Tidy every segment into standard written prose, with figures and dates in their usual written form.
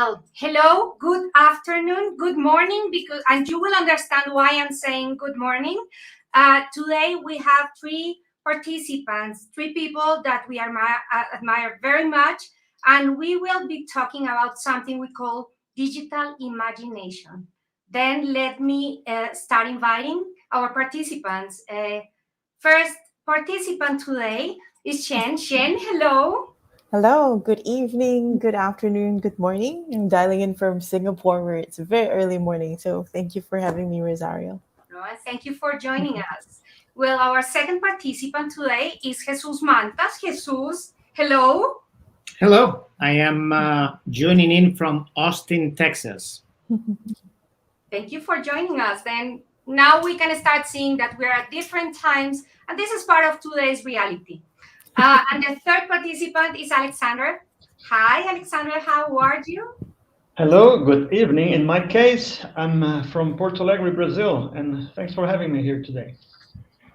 Well, hello, good afternoon, good morning, and you will understand why I'm saying good morning. Today we have three participants, three people that we admire very much, and we will be talking about something we call digital imagination. Then let me start inviting our participants. First participant today is Zhen. Zhen, hello. Hello, good evening, good afternoon, good morning. I'm dialing in from Singapore where it's a very early morning. So thank you for having me, Rosario. No, and thank you for joining us. Well, our second participant today is Jesus Mantas. Jesus, hello. Hello, I am joining in from Austin, Texas. Thank you for joining us. Then now we can start seeing that we're at different times, and this is part of today's reality. And the third participant is Alexandre. Hi, Alexandre, how are you? Hello, good evening. In my case, I'm from Porto Alegre, Brazil, and thanks for having me here today.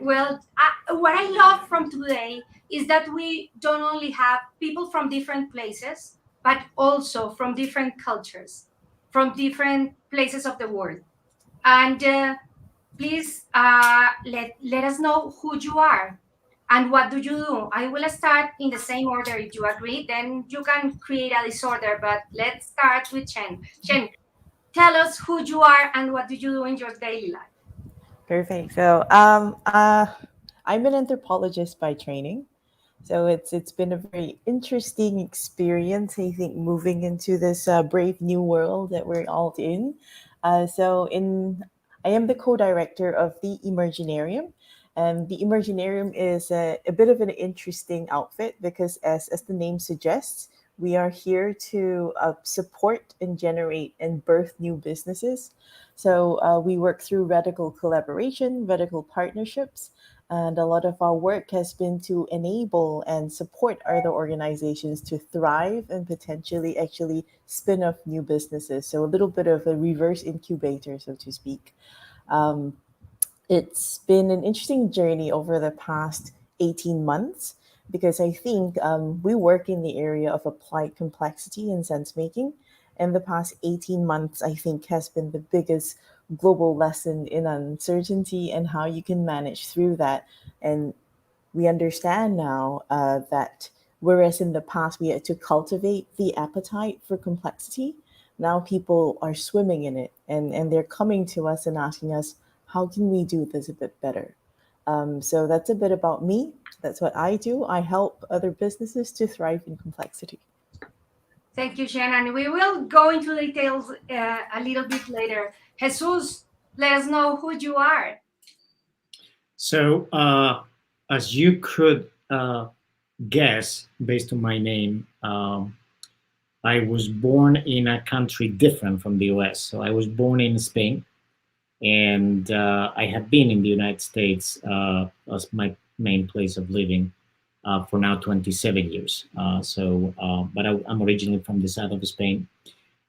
Well, what I love from today is that we don't only have people from different places, but also from different cultures, from different places of the world. And please let us know who you are and what do you do. I will start in the same order if you agree. Then you can create a disorder, but let's start with Zhen. Zhen, tell us who you are and what do you do in your daily life. Perfect. So I'm an anthropologist by training. So it's been a very interesting experience, I think, moving into this brave new world that we're all in. I am the co-director of the Emerginarium. And the Emerginarium is a bit of an interesting outfit because, as the name suggests, we are here to support and generate and birth new businesses. So we work through radical collaboration, radical partnerships, and a lot of our work has been to enable and support other organizations to thrive and potentially actually spin off new businesses. So a little bit of a reverse incubator, so to speak. Um, it's been an interesting journey over the past 18 months because I think we work in the area of applied complexity and sense making. And the past 18 months, I think, has been the biggest global lesson in uncertainty and how you can manage through that. And we understand now that whereas in the past we had to cultivate the appetite for complexity, now people are swimming in it and they're coming to us and asking us, how can we do this a bit better? So that's a bit about me. That's what I do. I help other businesses to thrive in complexity. Thank you, Shannon. We will go into details a little bit later. Jesus, let us know who you are. So, as you could guess, based on my name, I was born in a country different from the US. So, I was born in Spain, and I have been in the United States as my main place of living for now 27 years. But I'm originally from the south of Spain.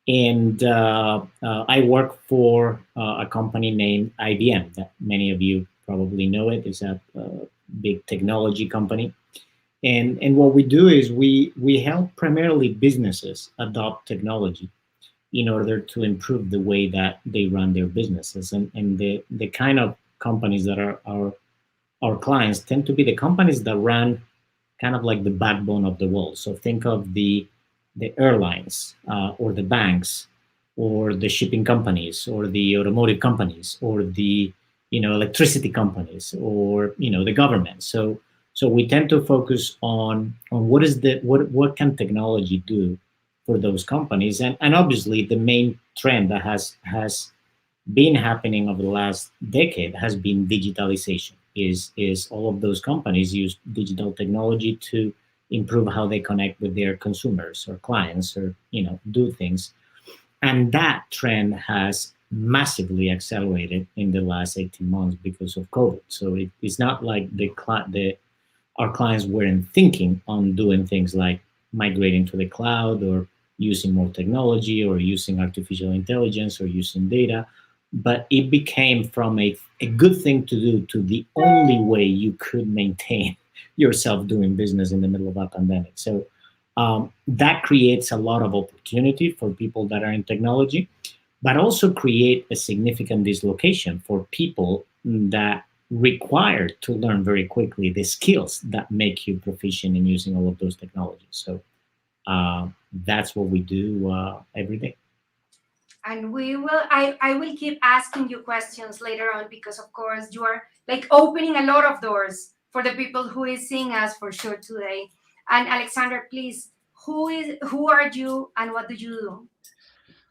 And I work for a company named IBM that many of you probably know it. It's a big technology company. And what we do is we help primarily businesses adopt technology in order to improve the way that they run their businesses. And the kind of companies that are our clients tend to be the companies that run kind of like the backbone of the world. So think of the airlines or the banks or the shipping companies or the automotive companies or the electricity companies or the government. So we tend to focus on what can technology do for those companies, and obviously the main trend that has been happening over the last decade has been digitalization. Is all of those companies use digital technology to improve how they connect with their consumers or clients or do things, and that trend has massively accelerated in the last 18 months because of COVID. So it's not like our clients weren't thinking on doing things like migrating to the cloud or using more technology or using artificial intelligence or using data, but it became from a good thing to do to the only way you could maintain yourself doing business in the middle of a pandemic. So That creates a lot of opportunity for people that are in technology, but also create a significant dislocation for people that require to learn very quickly the skills that make you proficient in using all of those technologies. So that's what we do every day. And I will keep asking you questions later on, because of course you are like opening a lot of doors for the people who is seeing us for sure today. And Alexander, please, who are you and what do you do?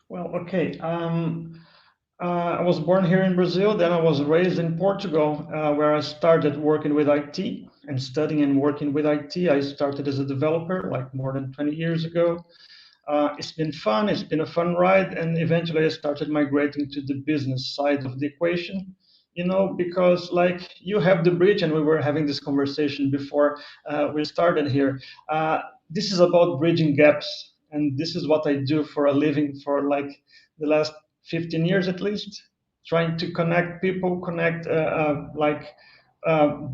Well, okay. I was born here in Brazil, then I was raised in Portugal, where I started working with IT and studying and working with IT. I started as a developer like more than 20 years ago. It's been fun, it's been a fun ride, and eventually I started migrating to the business side of the equation. Because like you have the bridge, and we were having this conversation before we started here. This is about bridging gaps, and this is what I do for a living for like the last 15 years at least, trying to connect people, connect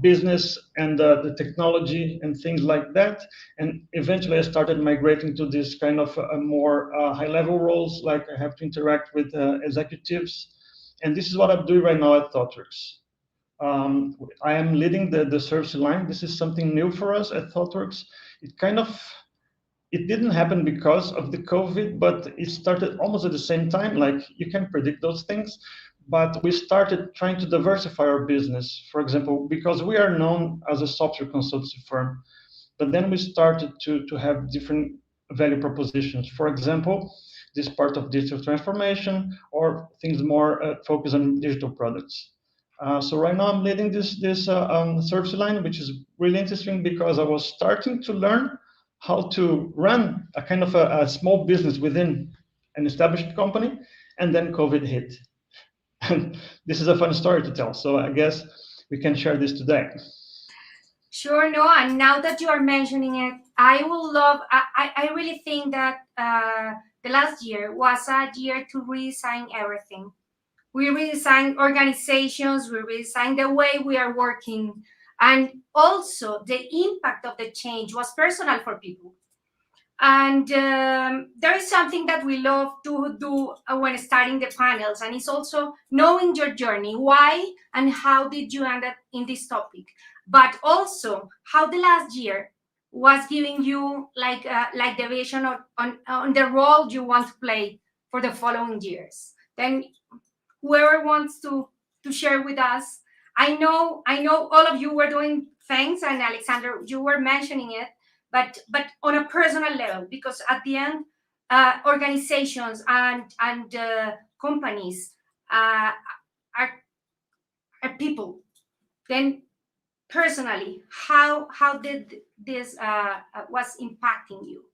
business and the technology and things like that. And eventually I started migrating to this kind of more high level roles, like I have to interact with executives. And this is what I'm doing right now at Thoughtworks. I am leading the service line. This is something new for us at Thoughtworks. It didn't happen because of the COVID, but it started almost at the same time. Like you can predict those things, but we started trying to diversify our business. For example, because we are known as a software consultancy firm, but then we started to have different value propositions. For example, this part of digital transformation or things more focused on digital products. So right now I'm leading this service line, which is really interesting because I was starting to learn how to run a kind of a small business within an established company, and then COVID hit. And this is a fun story to tell. So I guess we can share this today. Sure, no. And now that you are mentioning it, I will love. I really think that the last year was a year to redesign everything. We redesign organizations, we redesign the way we are working, and also the impact of the change was personal for people. And there is something that we love to do when starting the panels, and it's also knowing your journey, why and how did you end up in this topic, but also how the last year was giving you like the vision on the role you want to play for the following years. Then whoever wants to share with us. I know all of you were doing things, and Alexander, you were mentioning it, but on a personal level, because at the end, organizations and companies are people. Then personally, how did this was impacting you?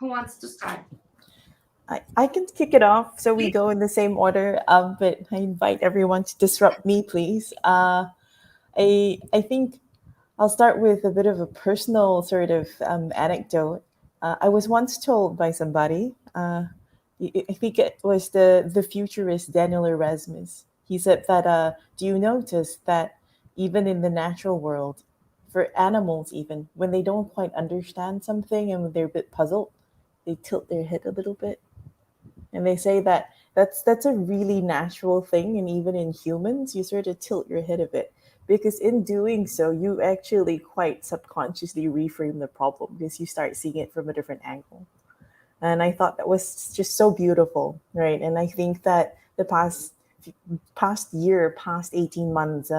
Who wants to start? I can kick it off so we go in the same order, but I invite everyone to disrupt me, please. I think I'll start with a bit of a personal sort of anecdote. I was once told by somebody, I think it was the futurist Daniel Erasmus. He said that, do you notice that even in the natural world, for animals even, when they don't quite understand something and when they're a bit puzzled, they tilt their head a little bit? And they say that that's a really natural thing, and even in humans, you sort of tilt your head a bit because in doing so, you actually quite subconsciously reframe the problem because you start seeing it from a different angle. And I thought that was just so beautiful, right? And I think that the past year, past 18 months,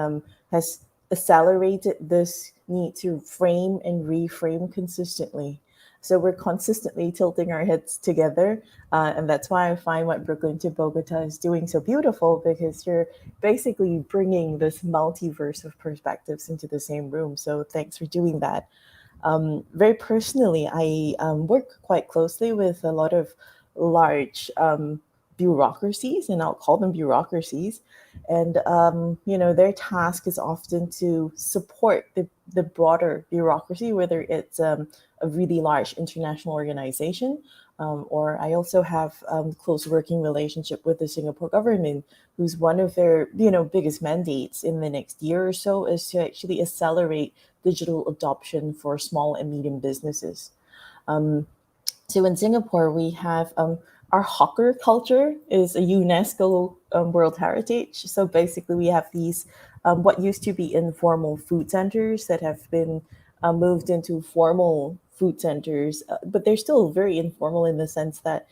has accelerated this need to frame and reframe consistently. So we're consistently tilting our heads together. And that's why I find what Brooklyn to Bogota is doing so beautiful, because you're basically bringing this multiverse of perspectives into the same room. So thanks for doing that. Very personally, I work quite closely with a lot of large bureaucracies, and I'll call them bureaucracies. And, their task is often to support the broader bureaucracy, whether it's a really large international organization Or I also have close working relationship with the Singapore government, who's one of their biggest mandates in the next year or so is to actually accelerate digital adoption for small and medium businesses. Um, so in Singapore, we have our hawker culture is a UNESCO World Heritage. So basically, we have these what used to be informal food centers that have been moved into formal food centers, but they're still very informal in the sense that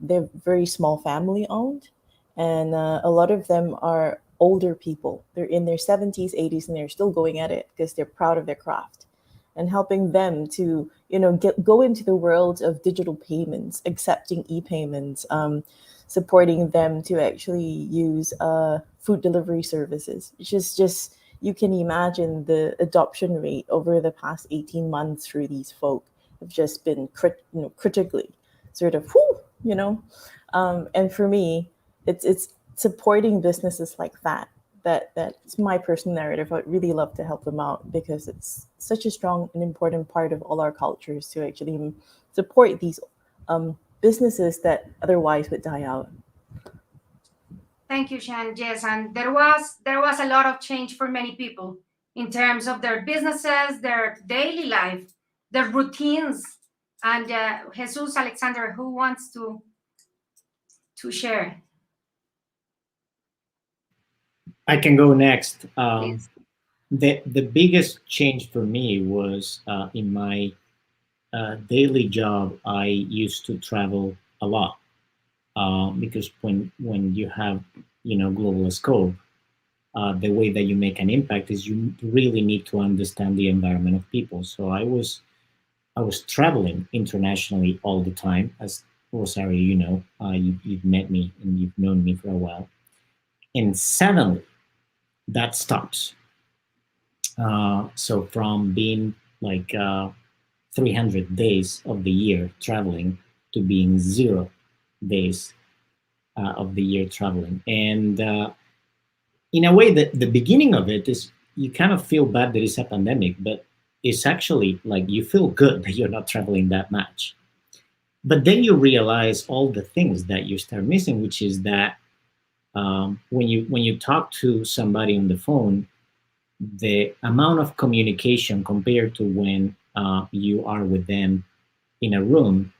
they're very small family owned, and a lot of them are older people. They're in their 70s, 80s, and they're still going at it because they're proud of their craft, and helping them to go into the world of digital payments, accepting e-payments, supporting them to actually use food delivery services. It's just you can imagine the adoption rate over the past 18 months through these folk have just been critically sort of and for me it's supporting businesses like that's my personal narrative. I'd really love to help them out because it's such a strong and important part of all our cultures to actually support these businesses that otherwise would die out. Thank you, Shan. Yes, and there was a lot of change for many people in terms of their businesses, their daily life, their routines. And Jesus, Alexander, who wants to share? I can go next. Please. The biggest change for me was in my daily job. I used to travel a lot because when you have global scope, the way that you make an impact is you really need to understand the environment of people. So I was traveling internationally all the time. As Rosario, you've met me and you've known me for a while, and suddenly that stops. So from being like 300 days of the year traveling to being 0 days of the year traveling, and in a way, the beginning of it is you kind of feel bad that it's a pandemic, but it's actually like you feel good that you're not traveling that much. But then you realize all the things that you start missing, which is that when you talk to somebody on the phone, the amount of communication compared to when you are with them in a room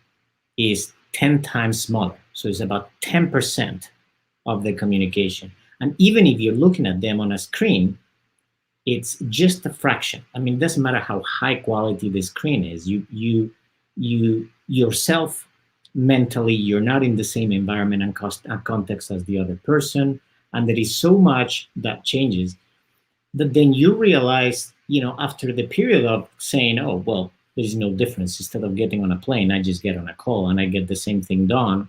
is 10 times smaller. So it's about 10% of the communication. And even if you're looking at them on a screen, it's just a fraction. I mean, it doesn't matter how high quality the screen is. You yourself mentally, you're not in the same environment and context as the other person, and there is so much that changes that then you realize, after the period of saying, "Oh, well, there is no difference. Instead of getting on a plane, I just get on a call and I get the same thing done."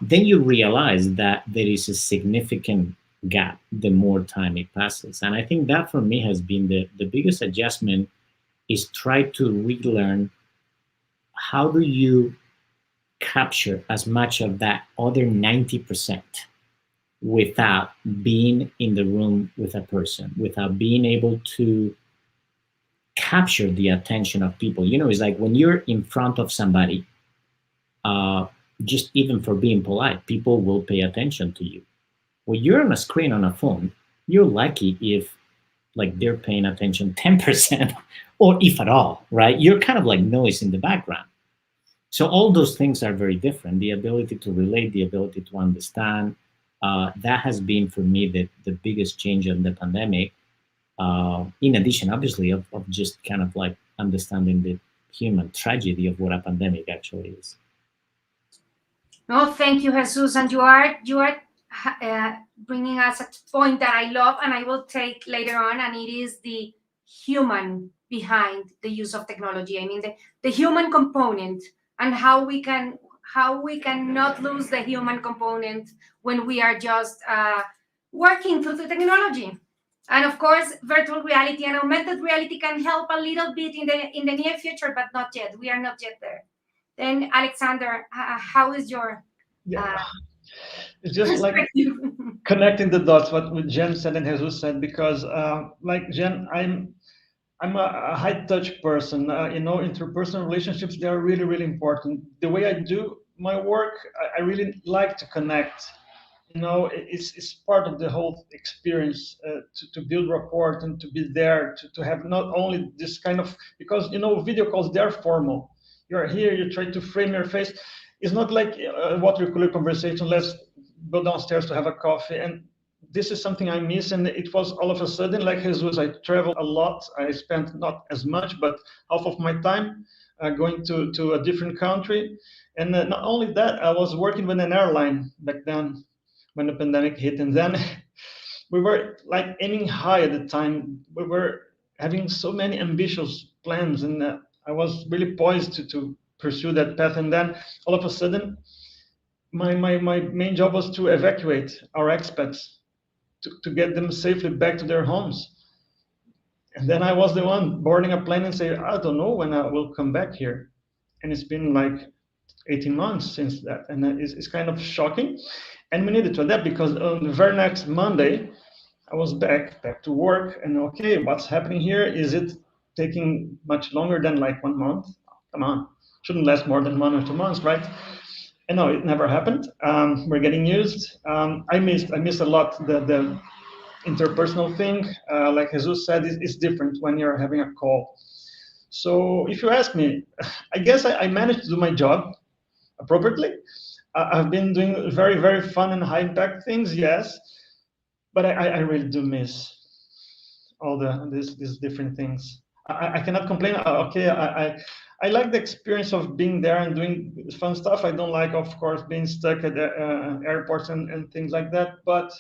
Then you realize that there is a significant gap the more time it passes. And I think that for me has been the biggest adjustment is try to relearn how do you capture as much of that other 90% without being in the room with a person, without being able to capture the attention of people. It's like when you're in front of somebody, just even for being polite, people will pay attention to you. When you're on a screen on a phone, you're lucky if like they're paying attention 10% or if at all, right? You're kind of like noise in the background. So all those things are very different. The ability to relate, the ability to understand, that has been for me the biggest change in the pandemic. In addition, obviously, of just kind of like understanding the human tragedy of what a pandemic actually is. No, thank you, Jesus, and you are bringing us a point that I love, and I will take later on, and it is the human behind the use of technology. I mean, the human component, and how we can not lose the human component when we are just working through the technology. And of course, virtual reality and augmented reality can help a little bit in the near future, but not yet. We are not yet there. Then, Alexander, how is your Yeah, it's just like perspective? connecting the dots what Jen said and Jesus said, because like Jen, I'm a high touch person. Interpersonal relationships, they are really, really important. The way I do my work, I really like to connect. It's part of the whole experience to build rapport and to be there, to have not only this kind of, because, video calls, they're formal. You're here, you try to frame your face. It's not like water cooler conversation, let's go downstairs to have a coffee. And this is something I miss. And it was all of a sudden, like Jesus, I traveled a lot. I spent not as much, but half of my time going to a different country. And not only that, I was working with an airline back then when the pandemic hit. And then we were like aiming high at the time. We were having so many ambitious plans, and I was really poised to pursue that path. And then all of a sudden, my main job was to evacuate our expats, to get them safely back to their homes. And then I was the one boarding a plane and say, I don't know when I will come back here. And it's been like 18 months since that. And it's kind of shocking. And we needed to adapt, because on the very next Monday, I was back to work. And okay, what's happening here? Is it taking much longer than like 1 month? Come on, shouldn't last more than 1 or 2 months, right? And no, it never happened. We're getting used. I missed a lot the interpersonal thing. Like Jesus said, it's different when you're having a call. So if you ask me, I guess I managed to do my job appropriately. I've been doing very, very fun and high impact things, yes, but I really do miss all these different things. I cannot complain. Okay, I like the experience of being there and doing fun stuff. I don't like, of course, being stuck at the airports and things like that, but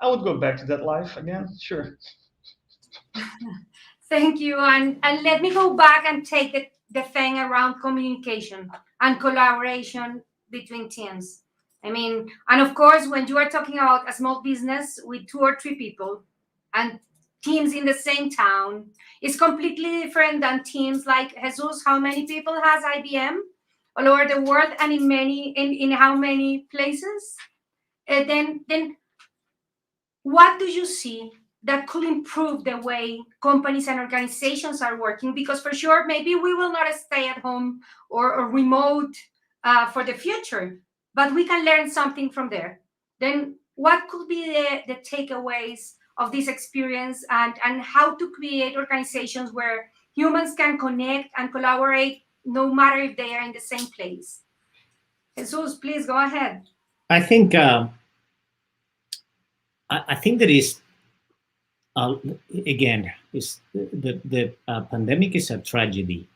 I would go back to that life again, sure. Thank you. And let me go back and take the thing around communication and collaboration between teams. I mean, and of course, when you are talking about a small business with 2 or 3 people and teams in the same town, it's completely different than teams like Jesus. How many people has IBM all over the world, and in how many places? Then what do you see that could improve the way companies and organizations are working? Because for sure, maybe we will not stay at home or remote for the future, but we can learn something from there. Then what could be the takeaways of this experience, and how to create organizations where humans can connect and collaborate no matter if they are in the same place? Jesus, please go ahead. I think that is, again, is the pandemic is a tragedy,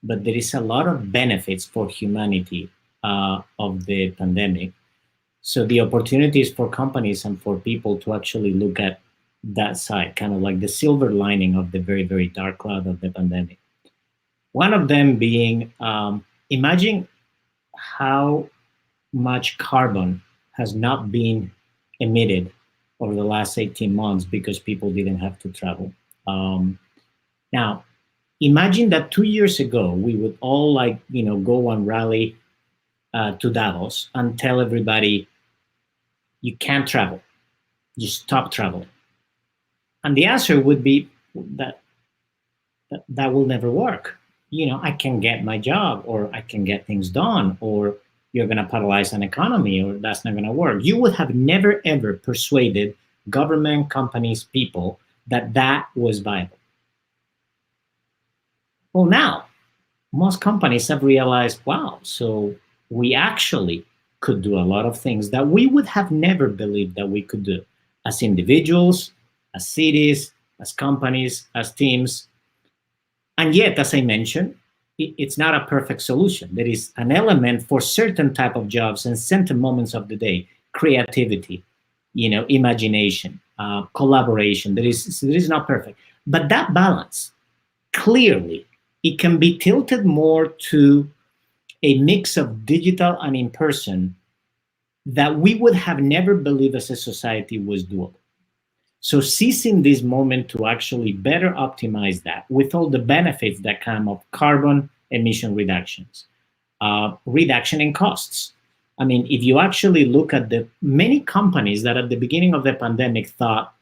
but there is a lot of benefits for humanity of the pandemic. So the opportunities for companies and for people to actually look at that side, kind of like the silver lining of the very, very dark cloud of the pandemic. One of them being, imagine how much carbon has not been emitted over the last 18 months because people didn't have to travel. Now, imagine that 2 years ago, we would all go and rally to Davos and tell everybody, you can't travel, you stop traveling. And the answer would be that will never work. I can get my job, or I can get things done, or you're going to paralyze an economy, or that's not going to work. You would have never, ever persuaded government, companies, people that was viable. Well, now, most companies have realized, wow, so we actually could do a lot of things that we would have never believed that we could do as individuals, as cities, as companies, as teams. And yet, as I mentioned, it's not a perfect solution. There is an element for certain type of jobs and certain moments of the day, creativity, imagination, collaboration. There is not perfect. But that balance, clearly, it can be tilted more to a mix of digital and in-person that we would have never believed as a society was doable. So seizing this moment to actually better optimize that with all the benefits that come of carbon emission reductions, reduction in costs. I mean, if you actually look at the many companies that at the beginning of the pandemic thought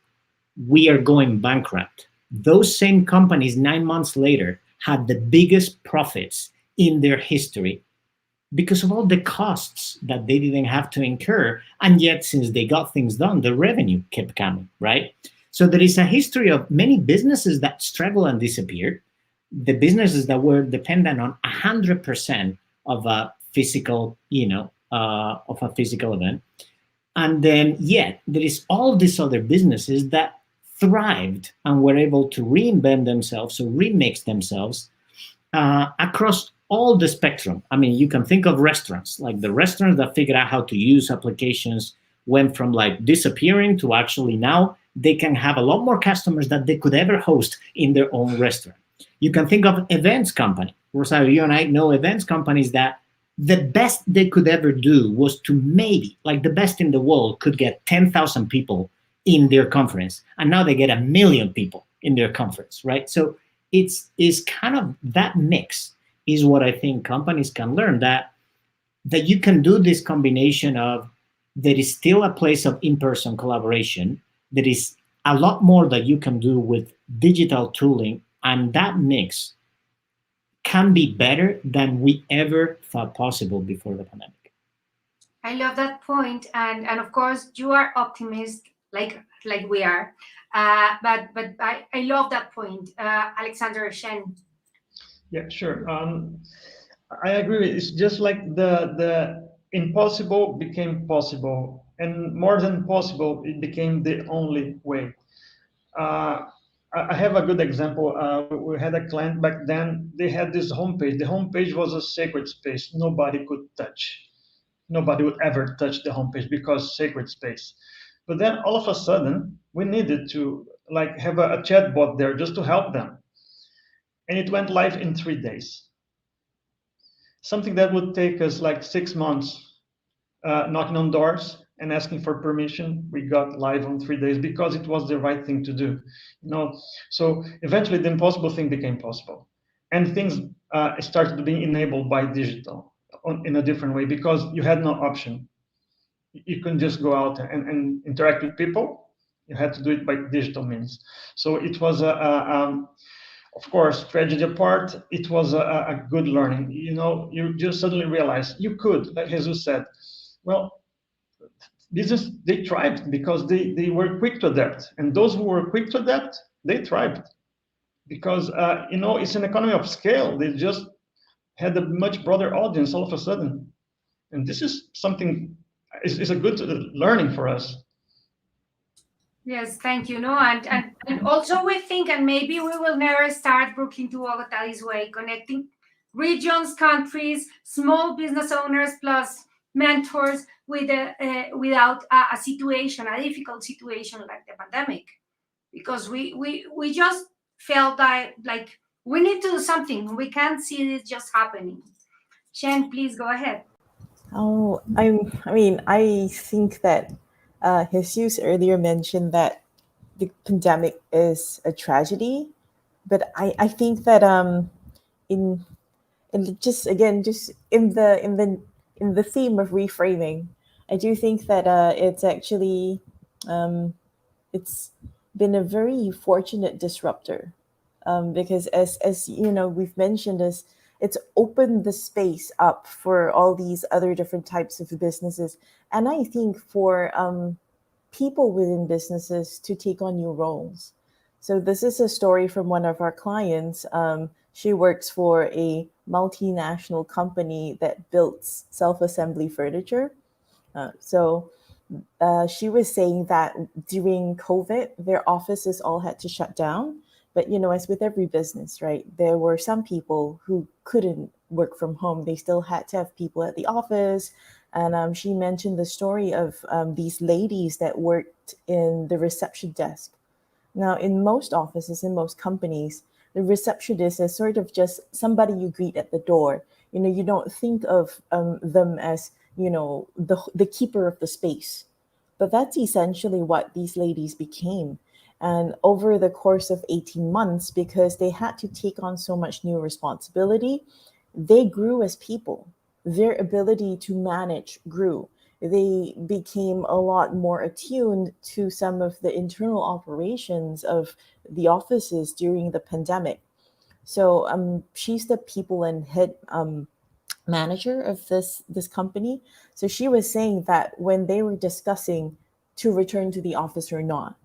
we are going bankrupt those same companies 9 months later had the biggest profits in their history because of all the costs that they didn't have to incur. And yet, since they got things done, the revenue kept coming, right? So there is a history of many businesses that struggle and disappeared. The businesses that were dependent on 100% of a physical, of a physical event. And then yet there is all these other businesses that thrived and were able to reinvent themselves or remix themselves across all the spectrum. I mean, you can think of restaurants, like the restaurants that figured out how to use applications went from like disappearing to actually now they can have a lot more customers than they could ever host in their own restaurant. You can think of events company. Rosario, you and I know events companies that the best they could ever do was to maybe, like the best in the world, could get 10,000 people in their conference. And now they get 1 million people in their conference, right? So it's kind of that mix is what I think companies can learn, that you can do this combination of there is still a place of in-person collaboration. There is a lot more that you can do with digital tooling, and that mix can be better than we ever thought possible before the pandemic. I love that point, and of course you are optimist like we are, but I love that point, Alexandre, Zhen. Yeah, sure. I agree. It's just like the impossible became possible, and more than possible, it became the only way. I have a good example. We had a client back then. They had this homepage. The homepage was a sacred space. Nobody could touch. Nobody would ever touch the homepage because sacred space. But then all of a sudden, we needed to like have a chatbot there just to help them, and it went live in 3 days. Something that would take us like 6 months, knocking on doors and asking for permission, we got live on 3 days because it was the right thing to do. So eventually the impossible thing became possible, and things started being enabled by digital in a different way because you had no option. You couldn't just go out and interact with people. You had to do it by digital means. So it was of course, tragedy apart, it was a good learning. You just suddenly realize you could, like Jesus said, well, business, they thrived because they were quick to adapt. And those who were quick to adapt, they thrived. Because, it's an economy of scale. They just had a much broader audience all of a sudden. And this is something, is a good learning for us. Yes, thank you. No, and also we think, and maybe we will never start Brooklyn to Bogota this way, connecting regions, countries, small business owners, plus mentors without a situation, a difficult situation like the pandemic, because we just felt like we need to do something. We can't see this just happening. Zhen, please go ahead. Oh, I think that Jesus earlier mentioned that the pandemic is a tragedy, but I think that in just again just in the theme of reframing, I do think that it's actually it's been a very fortunate disruptor, because as you know we've mentioned, as it's opened the space up for all these other different types of businesses, and I think for people within businesses to take on new roles. So this is a story from one of our clients. She works for a multinational company that builds self-assembly furniture. So she was saying that during COVID, their offices all had to shut down. But, as with every business, right, there were some people who couldn't work from home. They still had to have people at the office. And she mentioned the story of these ladies that worked in the reception desk. Now, in most offices, in most companies, the receptionist is sort of just somebody you greet at the door. You don't think of them as, the keeper of the space. But that's essentially what these ladies became. And over the course of 18 months, because they had to take on so much new responsibility, they grew as people. Their ability to manage grew. they became a lot more attuned to some of the internal operations of the offices during the pandemic. So she's the people and head manager of this company. So she was saying that when they were discussing to return to the office or not,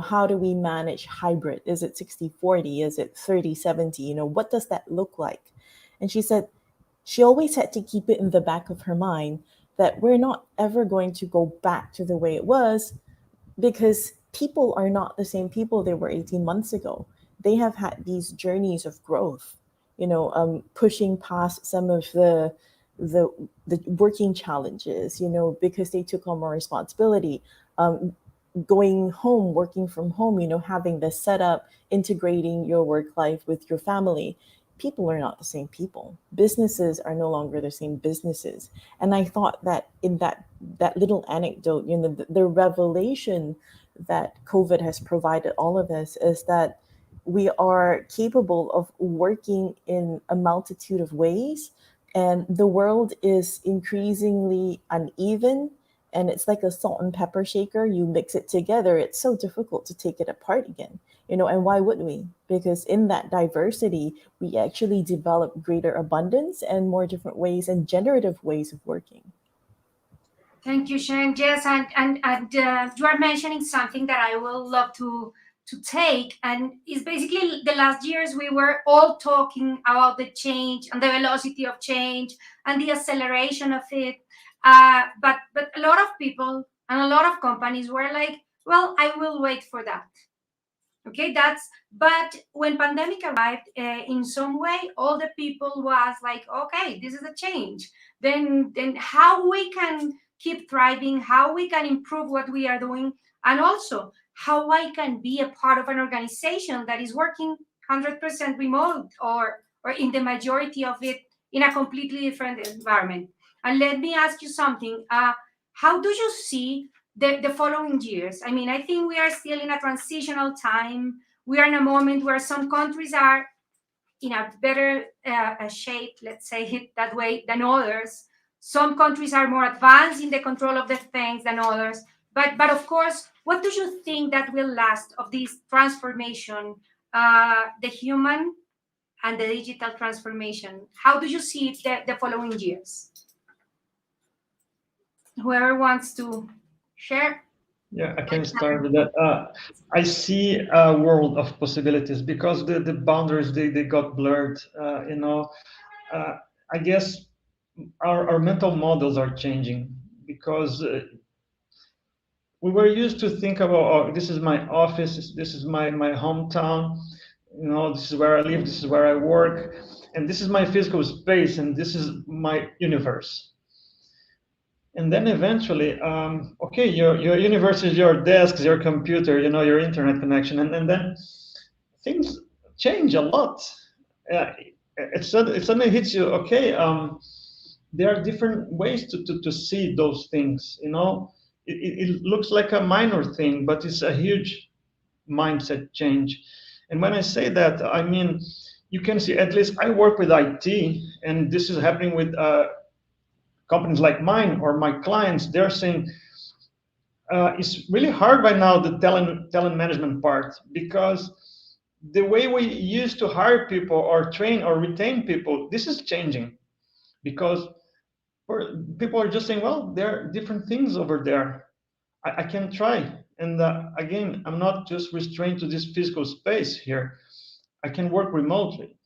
how do we manage hybrid? Is it 60/40? Is it 30/70? What does that look like? And she said she always had to keep it in the back of her mind that we're not ever going to go back to the way it was, because people are not the same people they were 18 months ago. They have had these journeys of growth, pushing past some of the the working challenges, because they took on more responsibility. Going home, working from home, having the setup, integrating your work life with your family. People are not the same people. Businesses are no longer the same businesses. And I thought that in that little anecdote, the revelation that COVID has provided all of us is that we are capable of working in a multitude of ways, and the world is increasingly uneven, and it's like a salt and pepper shaker. You mix it together, it's so difficult to take it apart again. And why would we? Because in that diversity, we actually develop greater abundance and more different ways and generative ways of working. Thank you, Zhen. Yes, and you are mentioning something that I will love to take, and it's basically the last years we were all talking about the change and the velocity of change and the acceleration of it. But a lot of people and a lot of companies were like, well, I will wait for that. Okay, but when pandemic arrived, in some way all the people was like, okay, this is a change. Then how we can keep thriving, how we can improve what we are doing, and also how I can be a part of an organization that is working 100% remote, or in the majority of it in a completely different environment. And let me ask you something. How do you see the following years? I mean, I think we are still in a transitional time. We are in a moment where some countries are in a better shape, let's say it that way, than others. Some countries are more advanced in the control of the things than others. But of course, what do you think that will last of this transformation, the human and the digital transformation? How do you see it the following years? Whoever wants to share. Yeah, I can start with that. I see a world of possibilities because the boundaries they got blurred. I guess our mental models are changing because we were used to think about, oh, this is my office, this is my hometown, this is where I live, this is where I work, and this is my physical space, and this is my universe. And then eventually, okay, your universe is your desks, your computer, your internet connection, and then things change a lot. It suddenly hits you. Okay, there are different ways to see those things. It looks like a minor thing, but it's a huge mindset change. And when I say that, I mean you can see. At least I work with IT, and this is happening with companies like mine or my clients. They're saying it's really hard right now, the talent management part, because the way we used to hire people or train or retain people, this is changing, because people are just saying, well, there are different things over there. I can try. And again, I'm not just restrained to this physical space here. I can work remotely.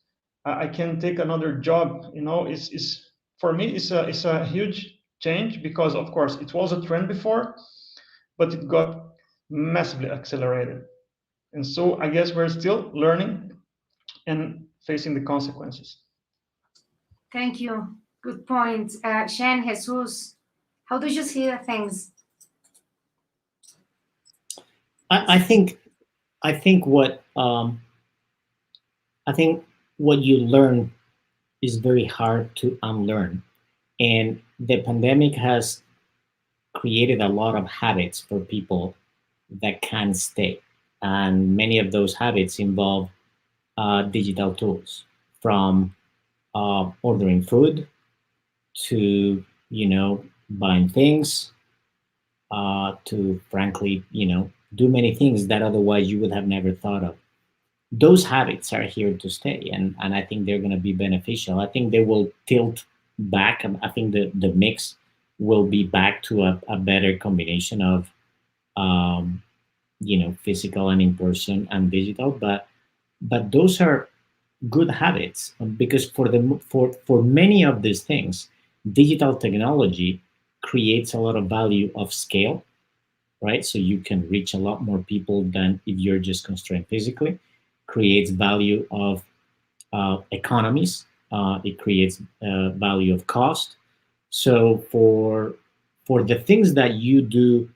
I can take another job. It's for me, it's a huge change, because of course it was a trend before, but it got massively accelerated. And so I guess we're still learning and facing the consequences. Thank you. Good point. Zhen, Jesus, how do you see the things? I think what you learn is very hard to unlearn, and the pandemic has created a lot of habits for people that can stay, and many of those habits involve digital tools, from ordering food to buying things to frankly, do many things that otherwise you would have never thought of. Those habits are here to stay, and I think they're going to be beneficial. I think they will tilt back. I think the mix will be back to a better combination of um, physical and in person and digital. But those are good habits, because for many of these things, digital technology creates a lot of value of scale, right? So you can reach a lot more people than if you're just constrained physically. Creates value of economies. It creates value of cost. So for the things that you do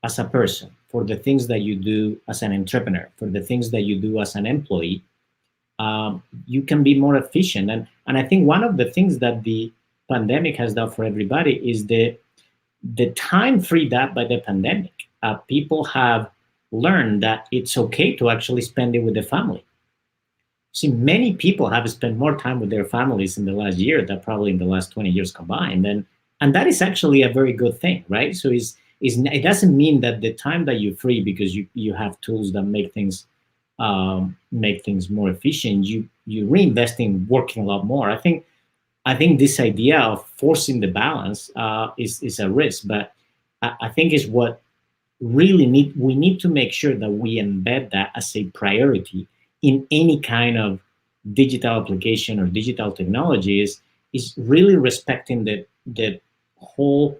as a person, for the things that you do as an entrepreneur, for the things that you do as an employee, you can be more efficient. And I think one of the things that the pandemic has done for everybody is the time freed up by the pandemic. People have learned that it's okay to actually spend it with the family. See, many people have spent more time with their families in the last year than probably in the last 20 years combined. And that is actually a very good thing, right? So it doesn't mean that the time that you're free because you have tools that make things more efficient, you reinvest in working a lot more. I think this idea of forcing the balance is a risk, but I think is what we need to make sure that we embed that as a priority in any kind of digital application or digital technology is really respecting the whole,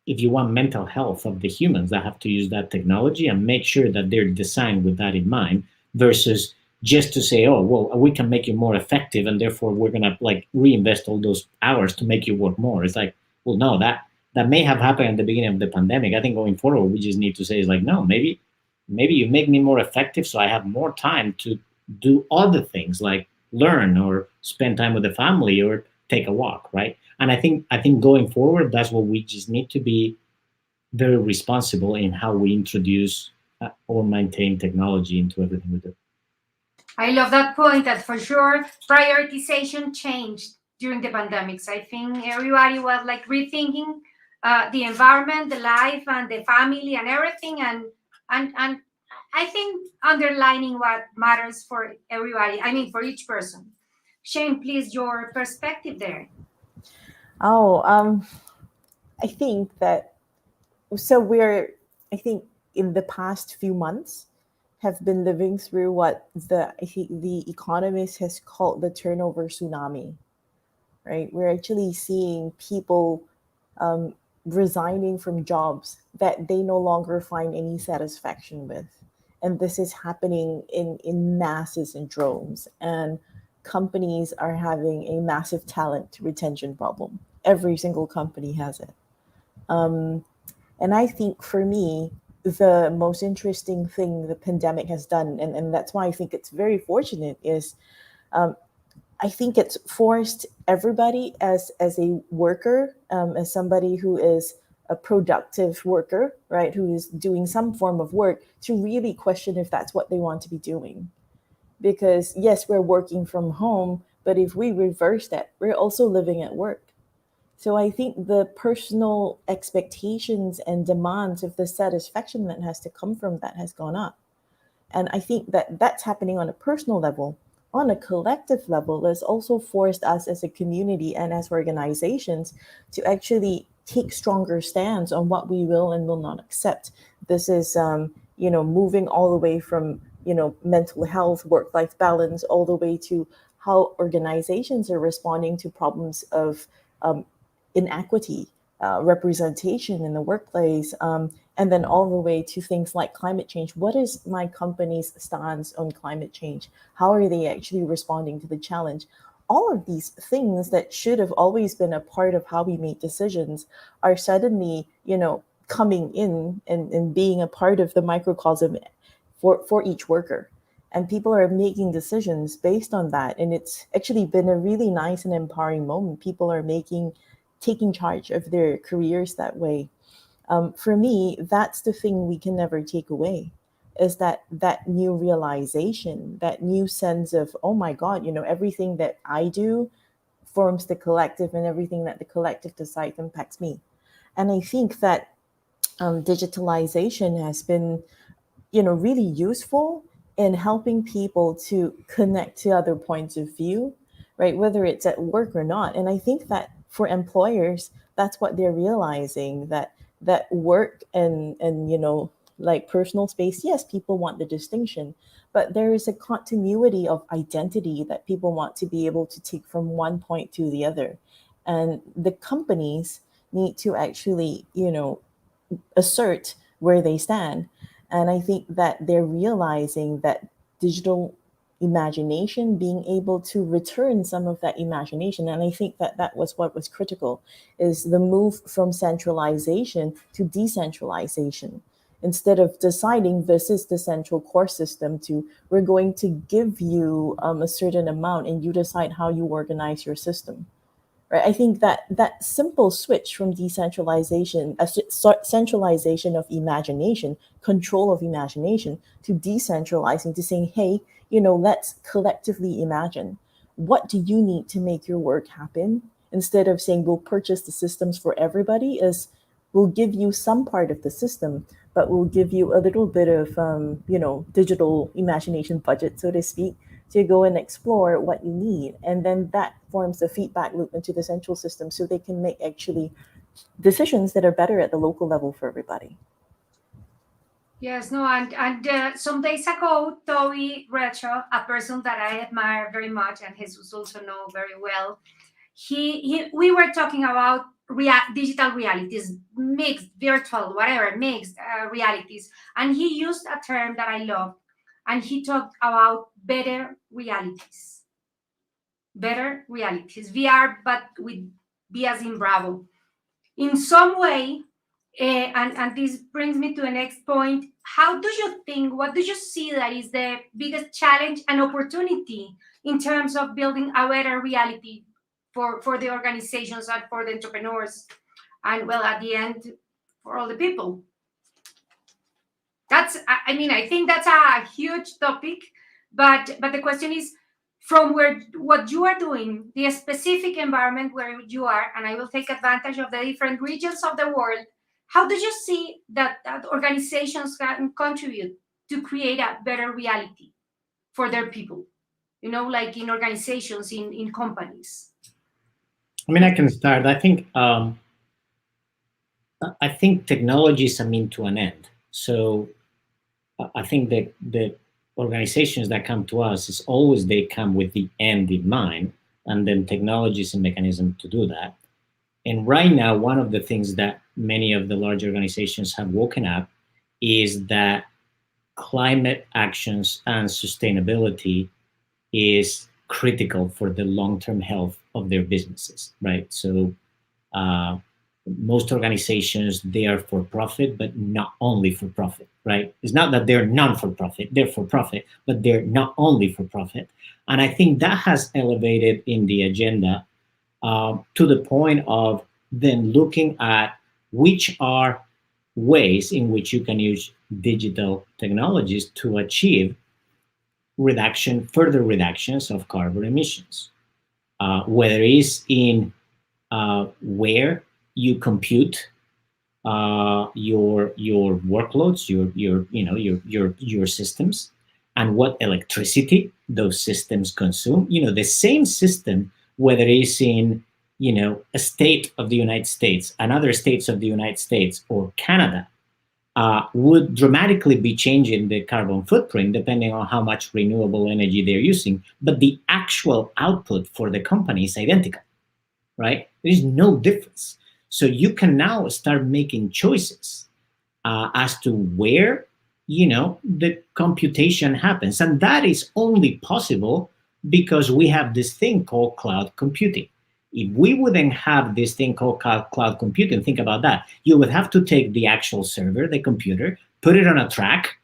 if you want, mental health of the humans that have to use that technology, and make sure that they're designed with that in mind, versus just to say, oh well, we can make you more effective and therefore we're gonna like reinvest all those hours to make you work more. It's like, well, no, that may have happened at the beginning of the pandemic. I think going forward, we just need to say is like, no, maybe you make me more effective so I have more time to do other things like learn or spend time with the family or take a walk, right? And I think going forward, that's what we just need to be very responsible in how we introduce or maintain technology into everything we do. I love that point, that for sure prioritization changed during the pandemics. I think everybody was like rethinking the environment, the life, and the family, and everything, and I think underlining what matters for everybody. I mean, for each person. Shane, please, your perspective there. Oh, I think that so we're I think in the past few months have been living through what I think the economist has called the turnover tsunami, right? We're actually seeing people um, resigning from jobs that they no longer find any satisfaction with. And this is happening in masses and droves. And companies are having a massive talent retention problem. Every single company has it. Um, and I think for me, the most interesting thing the pandemic has done, and that's why I think it's very fortunate, is um, I think it's forced everybody as a worker, as somebody who is a productive worker, right, who is doing some form of work, to really question if that's what they want to be doing. Because yes, we're working from home, but if we reverse that, we're also living at work. So I think the personal expectations and demands of the satisfaction that has to come from that has gone up. And I think that that's happening on a personal level. On a collective level, it's also forced us as a community and as organizations to actually take stronger stands on what we will and will not accept. This is, moving all the way from, mental health, work-life balance, all the way to how organizations are responding to problems of um, inequity, representation in the workplace, and then all the way to things like climate change. What is my company's stance on climate change? How are they actually responding to the challenge? All of these things that should have always been a part of how we make decisions are suddenly, coming in and being a part of the microcosm for each worker. And people are making decisions based on that. And it's actually been a really nice and empowering moment. People are taking charge of their careers that way. For me, that's the thing we can never take away, is that new realization, that new sense of, oh my God, everything that I do forms the collective, and everything that the collective decides impacts me. And I think that digitalization has been, really useful in helping people to connect to other points of view, right? Whether it's at work or not. And I think that for employers, that's what they're realizing, that work and like personal space, yes, people want the distinction, but there is a continuity of identity that people want to be able to take from one point to the other. And the companies need to actually, assert where they stand. And I think that they're realizing that digital imagination, being able to return some of that imagination. And I think that that was what was critical, is the move from centralization to decentralization. Instead of deciding this is the central core system, to we're going to give you a certain amount and you decide how you organize your system, right? I think that that simple switch from decentralization, centralization of imagination, control of imagination, to decentralizing, to saying, hey, let's collectively imagine. What do you need to make your work happen? Instead of saying we'll purchase the systems for everybody, is we'll give you some part of the system, but we'll give you a little bit of, digital imagination budget, so to speak, to go and explore what you need. And then that forms a feedback loop into the central system so they can make actually decisions that are better at the local level for everybody. Yes, no, and some days ago, Toby Retro, a person that I admire very much, and Jesus also know very well, we were talking about digital realities, mixed, virtual, whatever, mixed realities, and he used a term that I love, and he talked about better realities, VR, but with B as in Bravo. In some way, and this brings me to the next point. How do you think, what do you see that is the biggest challenge and opportunity in terms of building a better reality for the organizations and for the entrepreneurs, and well, at the end, for all the people? I think that's a huge topic, but the question is, from what you are doing, the specific environment where you are, and I will take advantage of the different regions of the world, how do you see that organizations can contribute to create a better reality for their people? Like in organizations, in companies. I can start. I think technology is a mean to an end. So I think that the organizations that come to us is always they come with the end in mind, and then technology is a mechanism to do that. And right now, one of the things that many of the large organizations have woken up is that climate actions and sustainability is critical for the long-term health of their businesses, right? So most organizations, they are for profit, but not only for profit, right? It's not that they're non-for-profit, they're for profit, but they're not only for profit. And I think that has elevated in the agenda to the point of then looking at which are ways in which you can use digital technologies to achieve further reductions of carbon emissions, whether it's in where you compute your workloads, your systems, and what electricity those systems consume. The same system, whether it's in a state of the United States, another states of the United States, or Canada, would dramatically be changing the carbon footprint depending on how much renewable energy they're using. But the actual output for the company is identical, right? There is no difference. So you can now start making choices as to where, the computation happens. And that is only possible because we have this thing called cloud computing. If we wouldn't have this thing called cloud computing, think about that. You would have to take the actual server, the computer, put it on a track,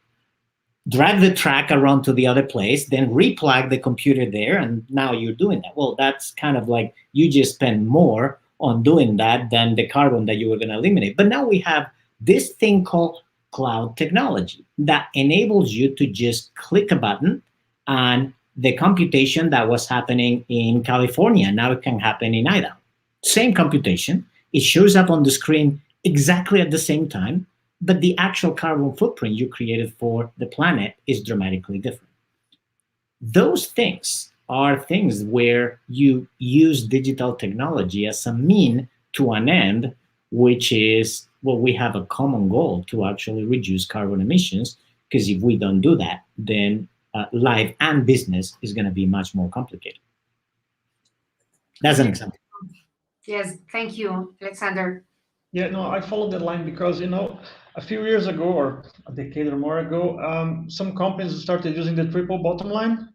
drag the track around to the other place, then replug the computer there, and now you're doing that. Well, that's kind of like you just spend more on doing that than the carbon that you were going to eliminate. But now we have this thing called cloud technology that enables you to just click a button, and the computation that was happening in California, now it can happen in Idaho. Same computation. It shows up on the screen exactly at the same time. but the actual carbon footprint you created for the planet is dramatically different. Those things are things where you use digital technology as a mean to an end, which is, well, we have a common goal to actually reduce carbon emissions. Because if we don't do that, then life and business is going to be much more complicated. That's an example. Yes, thank you, Alexander. Yeah, no, I followed that line because, a few years ago or a decade or more ago, some companies started using the triple bottom line.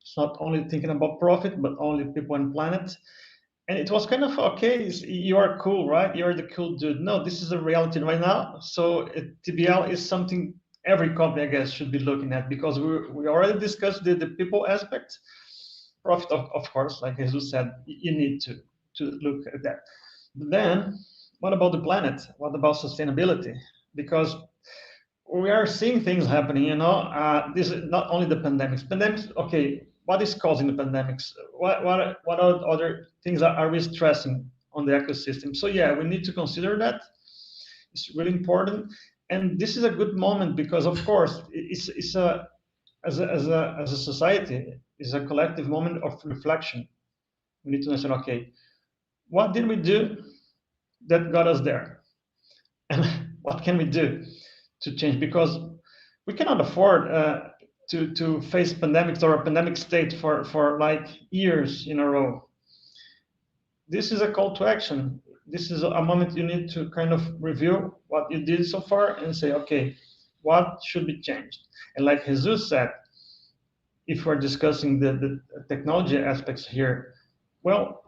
It's not only thinking about profit, but only people and planet. And it was kind of okay. You are cool, right? You're the cool dude. No, this is a reality right now. So TBL is something every company, I guess, should be looking at, because we already discussed the people aspect. Profit, of course, like Jesus said, you need to look at that. But then, what about the planet? What about sustainability? Because we are seeing things happening. This is not only the pandemics. Pandemics, okay. What is causing the pandemics? What are other things are we stressing on the ecosystem? So yeah, we need to consider that. It's really important, and this is a good moment because, of course, it's a as a society, it's a collective moment of reflection. We need to understand, okay, what did we do that got us there, and what can we do to change? Because we cannot afford to face pandemics or a pandemic state for like years in a row. This is a call to action. This is a moment you need to kind of review what you did so far and say, okay, what should be changed? And like Jesus said, if we're discussing the technology aspects here, well,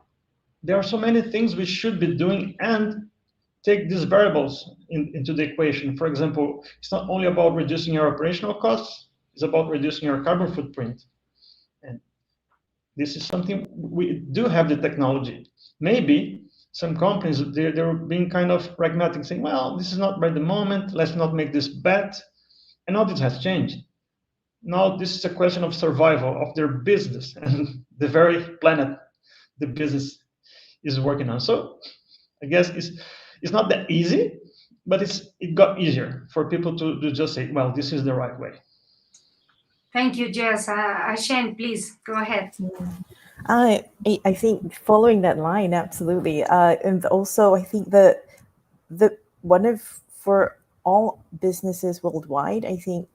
there are so many things we should be doing and take these variables into the equation. For example, it's not only about reducing your operational costs, it's about reducing your carbon footprint. And this is something we do have the technology. Maybe some companies, they're being kind of pragmatic, saying, well, this is not right the moment, let's not make this bet. And now this has changed. Now this is a question of survival of their business and the very planet the business is working on. So I guess it's not that easy, but it got easier for people to just say, well, this is the right way. Thank you, Jess. Zhen, please go ahead. I think following that line, absolutely. And also, I think that for all businesses worldwide, I think,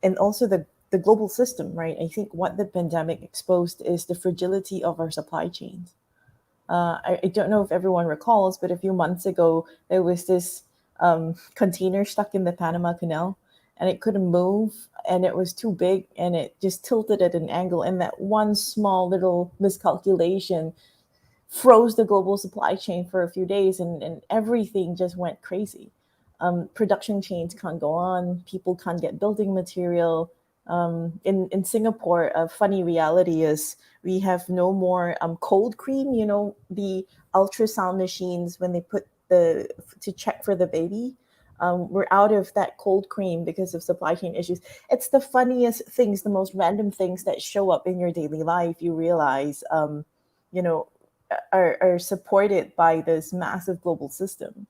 and also the global system, right? I think what the pandemic exposed is the fragility of our supply chains. I don't know if everyone recalls, but a few months ago, there was this container stuck in the Panama Canal, and it couldn't move, and it was too big, and it just tilted at an angle, and that one small little miscalculation froze the global supply chain for a few days, and everything just went crazy. Production chains can't go on, people can't get building material. In Singapore, a funny reality is we have no more cold cream, the ultrasound machines when they put to check for the baby. We're out of that cold cream because of supply chain issues. It's the funniest things, the most random things that show up in your daily life. You realize, are supported by this massive global system.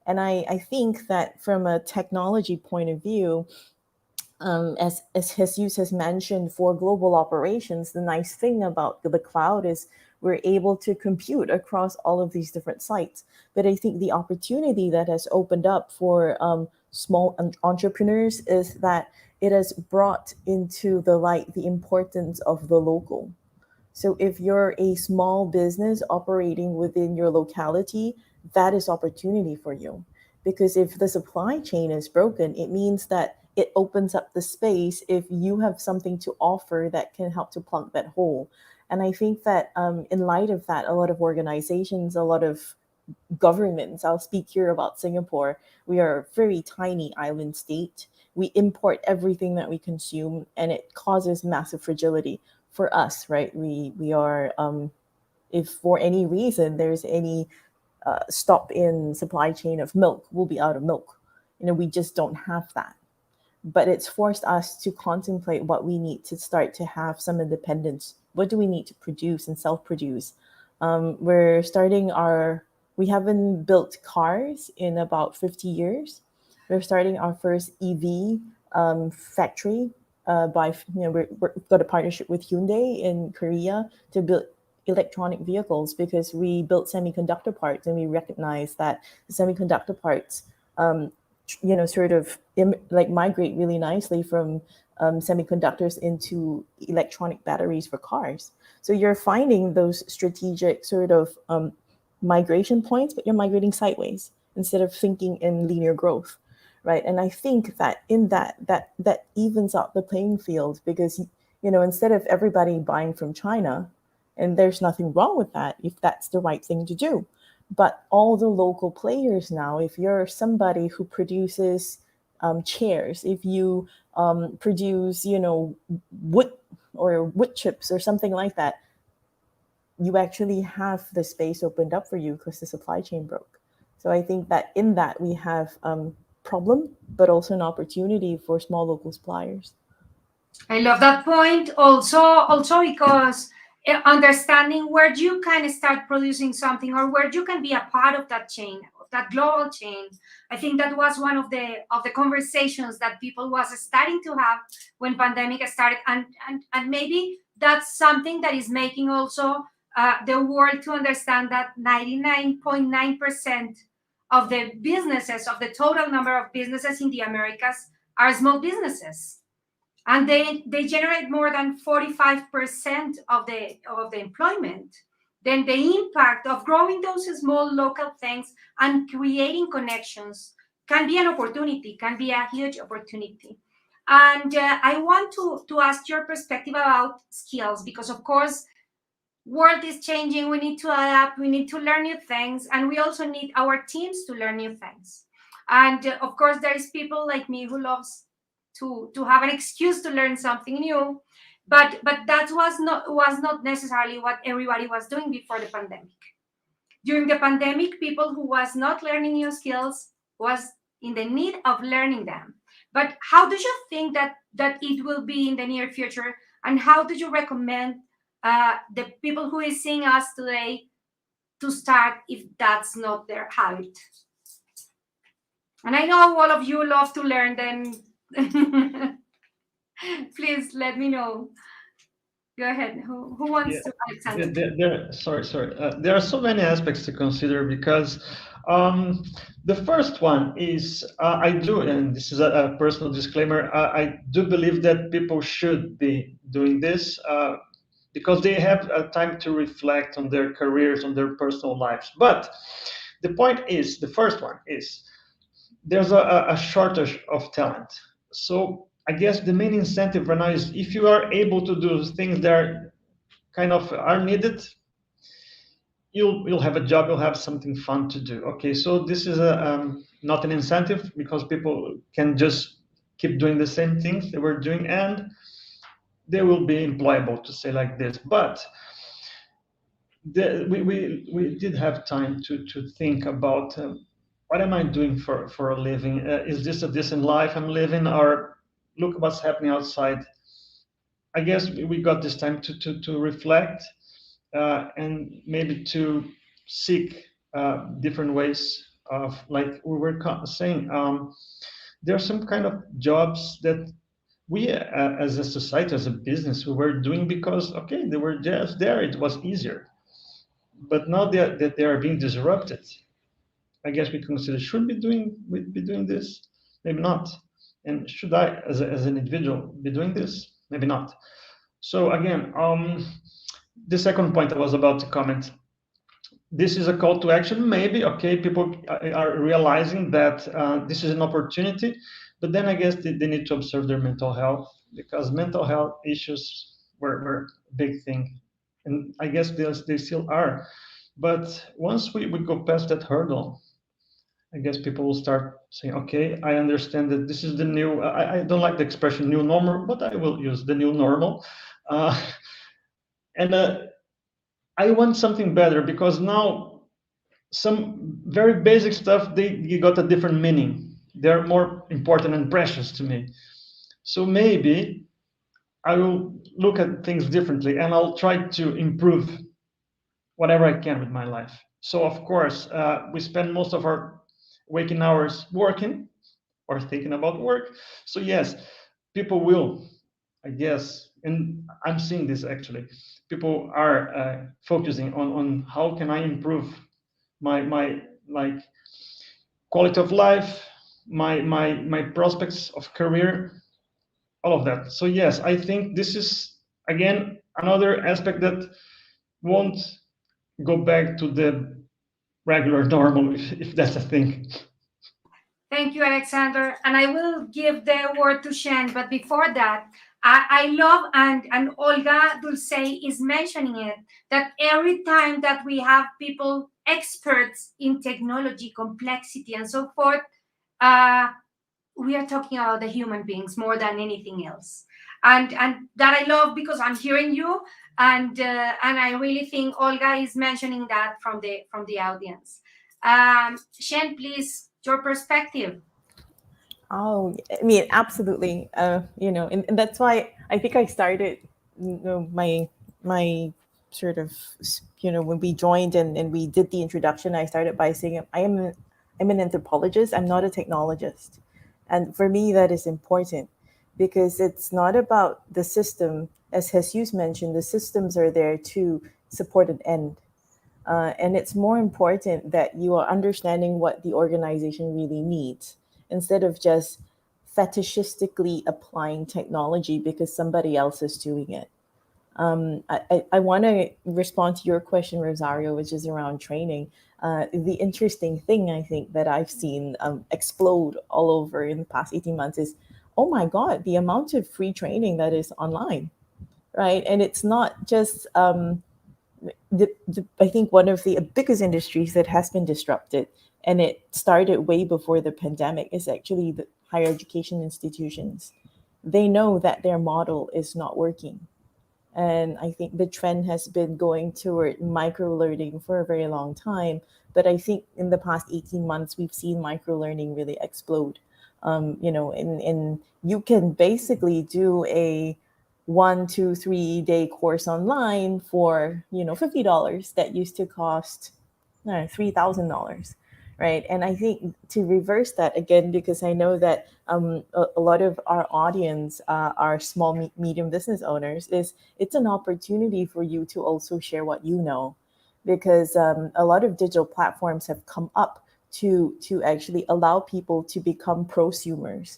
And I think that from a technology point of view, as Jesus has mentioned, for global operations, the nice thing about the cloud is we're able to compute across all of these different sites. But I think the opportunity that has opened up for small entrepreneurs is that it has brought into the light the importance of the local. So if you're a small business operating within your locality, that is opportunity for you. Because if the supply chain is broken, it means that it opens up the space if you have something to offer that can help to plug that hole. And I think that in light of that, a lot of organizations, a lot of governments, I'll speak here about Singapore, we are a very tiny island state. We import everything that we consume, and it causes massive fragility for us, right? We are, if for any reason there's any stop in supply chain of milk, we'll be out of milk. We just don't have that. But it's forced us to contemplate what we need to start to have some independence. What do we need to produce and self-produce? We haven't built cars in about 50 years. We're starting our first EV factory. We've got a partnership with Hyundai in Korea to build electronic vehicles, because we built semiconductor parts and we recognize that the semiconductor parts, sort of like migrate really nicely from semiconductors into electronic batteries for cars. So you're finding those strategic sort of migration points, but you're migrating sideways instead of thinking in linear growth, right? And I think that in that evens out the playing field, because instead of everybody buying from China, and there's nothing wrong with that if that's the right thing to do, but all the local players now, if you're somebody who produces chairs, if you produce, wood or wood chips or something like that, you actually have the space opened up for you because the supply chain broke. So I think that in that we have problem, but also an opportunity for small local suppliers. I love that point. Also because understanding where you can start producing something, or where you can be a part of that chain, of that global chain. I think that was one of the conversations that people was starting to have when pandemic started, and maybe that's something that is making also the world to understand that 99.9% of the businesses, of the total number of businesses in the Americas, are small businesses, and they generate more than 45% of the employment. Then the impact of growing those small local things and creating connections can be an opportunity, can be a huge opportunity. And I want to ask your perspective about skills, because of course world is changing, we need to adapt, we need to learn new things, and we also need our teams to learn new things. And of course there is people like me who loves to have an excuse to learn something new, but that was not necessarily what everybody was doing before the pandemic. During the pandemic, people who was not learning new skills was in the need of learning them. But how do you think that it will be in the near future, and how do you recommend the people who is seeing us today to start if that's not their habit? And I know all of you love to learn, then please let me know. Go ahead. Who wants to, Alexandre? Sorry. There are so many aspects to consider, because the first one is I do, and this is a personal disclaimer, I do believe that people should be doing this because they have time to reflect on their careers, on their personal lives. But the point is, the first one is, there's a shortage of talent. So I guess the main incentive right now is, if you are able to do things that are needed, you'll have a job, you'll have something fun to do. Okay, so this is not an incentive, because people can just keep doing the same things they were doing, and they will be employable, to say like this. But we did have time to think about what am I doing for a living? Is this a decent life I'm living, or look what's happening outside? I guess we got this time to reflect and maybe to seek different ways of, like we were saying, there are some kind of jobs that we as a society, as a business, we were doing because, okay, they were just there, it was easier. But now that they are being disrupted, I guess we consider, should be doing this? Maybe not. And should I, as an individual, be doing this? Maybe not. So again, the second point I was about to comment, this is a call to action. Maybe, okay, people are realizing that this is an opportunity, but then I guess they need to observe their mental health, because mental health issues were a big thing. And I guess they still are. But once we go past that hurdle, I guess people will start saying, okay, I understand that this is the new, I don't like the expression new normal, but I will use the new normal. And I want something better, because now some very basic stuff, they got a different meaning. They're more important and precious to me. So maybe I will look at things differently, and I'll try to improve whatever I can with my life. So of course, we spend most of our waking hours working, or thinking about work. So yes, people will, I guess, and I'm seeing this actually. People are focusing on how can I improve my like quality of life, my prospects of career, all of that. So yes, I think this is again another aspect that won't go back to the regular normal, if that's a thing. Thank you, Alexander. And I will give the word to Zhen. But before that, I love, and Olga Dulce is mentioning it, that every time that we have people, experts in technology, complexity, and so forth, uh, we are talking about the human beings more than anything else. And that I love because I'm hearing you, and I really think Olga is mentioning that from the audience. Zhen, please, your perspective. Oh, I mean, absolutely. And that's why I think I started, my sort of, when we joined and we did the introduction, I started by saying I'm an anthropologist. I'm not a technologist, and for me that is important because it's not about the system, as Jesus mentioned. The systems are there to support an end. And it's more important that you are understanding what the organization really needs instead of just fetishistically applying technology because somebody else is doing it. I want to respond to your question, Rosario, which is around training. The interesting thing I think that I've seen explode all over in the past 18 months is, oh my God, the amount of free training that is online, right? And it's not just I think one of the biggest industries that has been disrupted, and it started way before the pandemic, is actually the higher education institutions. They know that their model is not working. And I think the trend has been going toward micro learning for a very long time. But I think in the past 18 months, we've seen micro learning really explode. And you can basically do a 1, 2, 3 day course online for $50 that used to cost $3,000, right? And I think to reverse that again, because I know that a lot of our audience are small medium business owners, is it's an opportunity for you to also share what you know, because a lot of digital platforms have come up to actually allow people to become prosumers,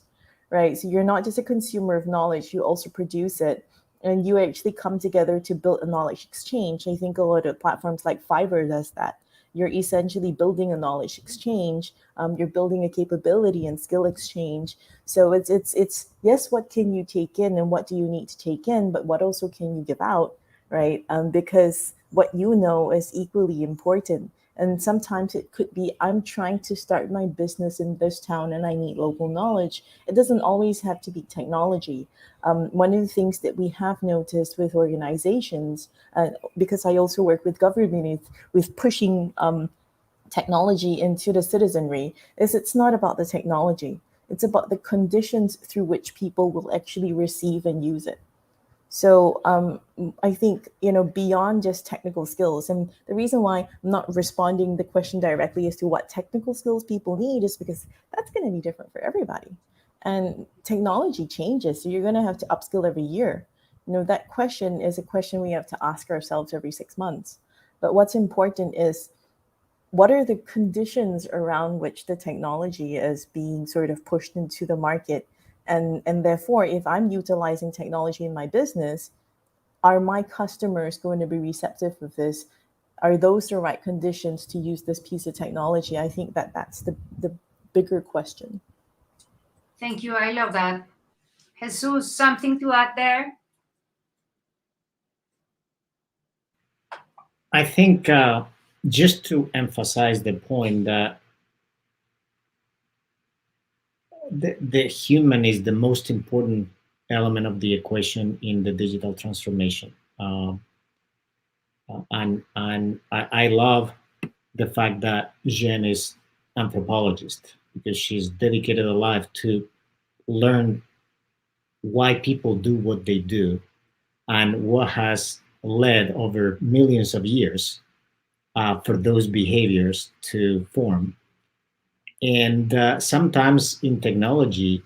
right? So you're not just a consumer of knowledge, you also produce it, and you actually come together to build a knowledge exchange. I think a lot of platforms like Fiverr does that. You're essentially building a knowledge exchange. You're building a capability and skill exchange. So it's yes, what can you take in and what do you need to take in, but what also can you give out, right? Because what you know is equally important. And sometimes it could be, I'm trying to start my business in this town and I need local knowledge. It doesn't always have to be technology. One of the things that we have noticed with organizations, because I also work with government, with pushing technology into the citizenry, is it's not about the technology. It's about the conditions through which people will actually receive and use it. So I think, beyond just technical skills, and the reason why I'm not responding the question directly as to what technical skills people need is because that's going to be different for everybody. And technology changes, so you're going to have to upskill every year. That question is a question we have to ask ourselves every 6 months. But what's important is, what are the conditions around which the technology is being sort of pushed into the market? And therefore, if I'm utilizing technology in my business, are my customers going to be receptive of this? Are those the right conditions to use this piece of technology? I think that's the bigger question. Thank you. I love that. Jesus, something to add there? I think just to emphasize the point that the human is the most important element of the equation in the digital transformation. And I love the fact that Zhen is anthropologist, because she's dedicated her life to learn why people do what they do and what has led over millions of years for those behaviors to form. And sometimes in technology,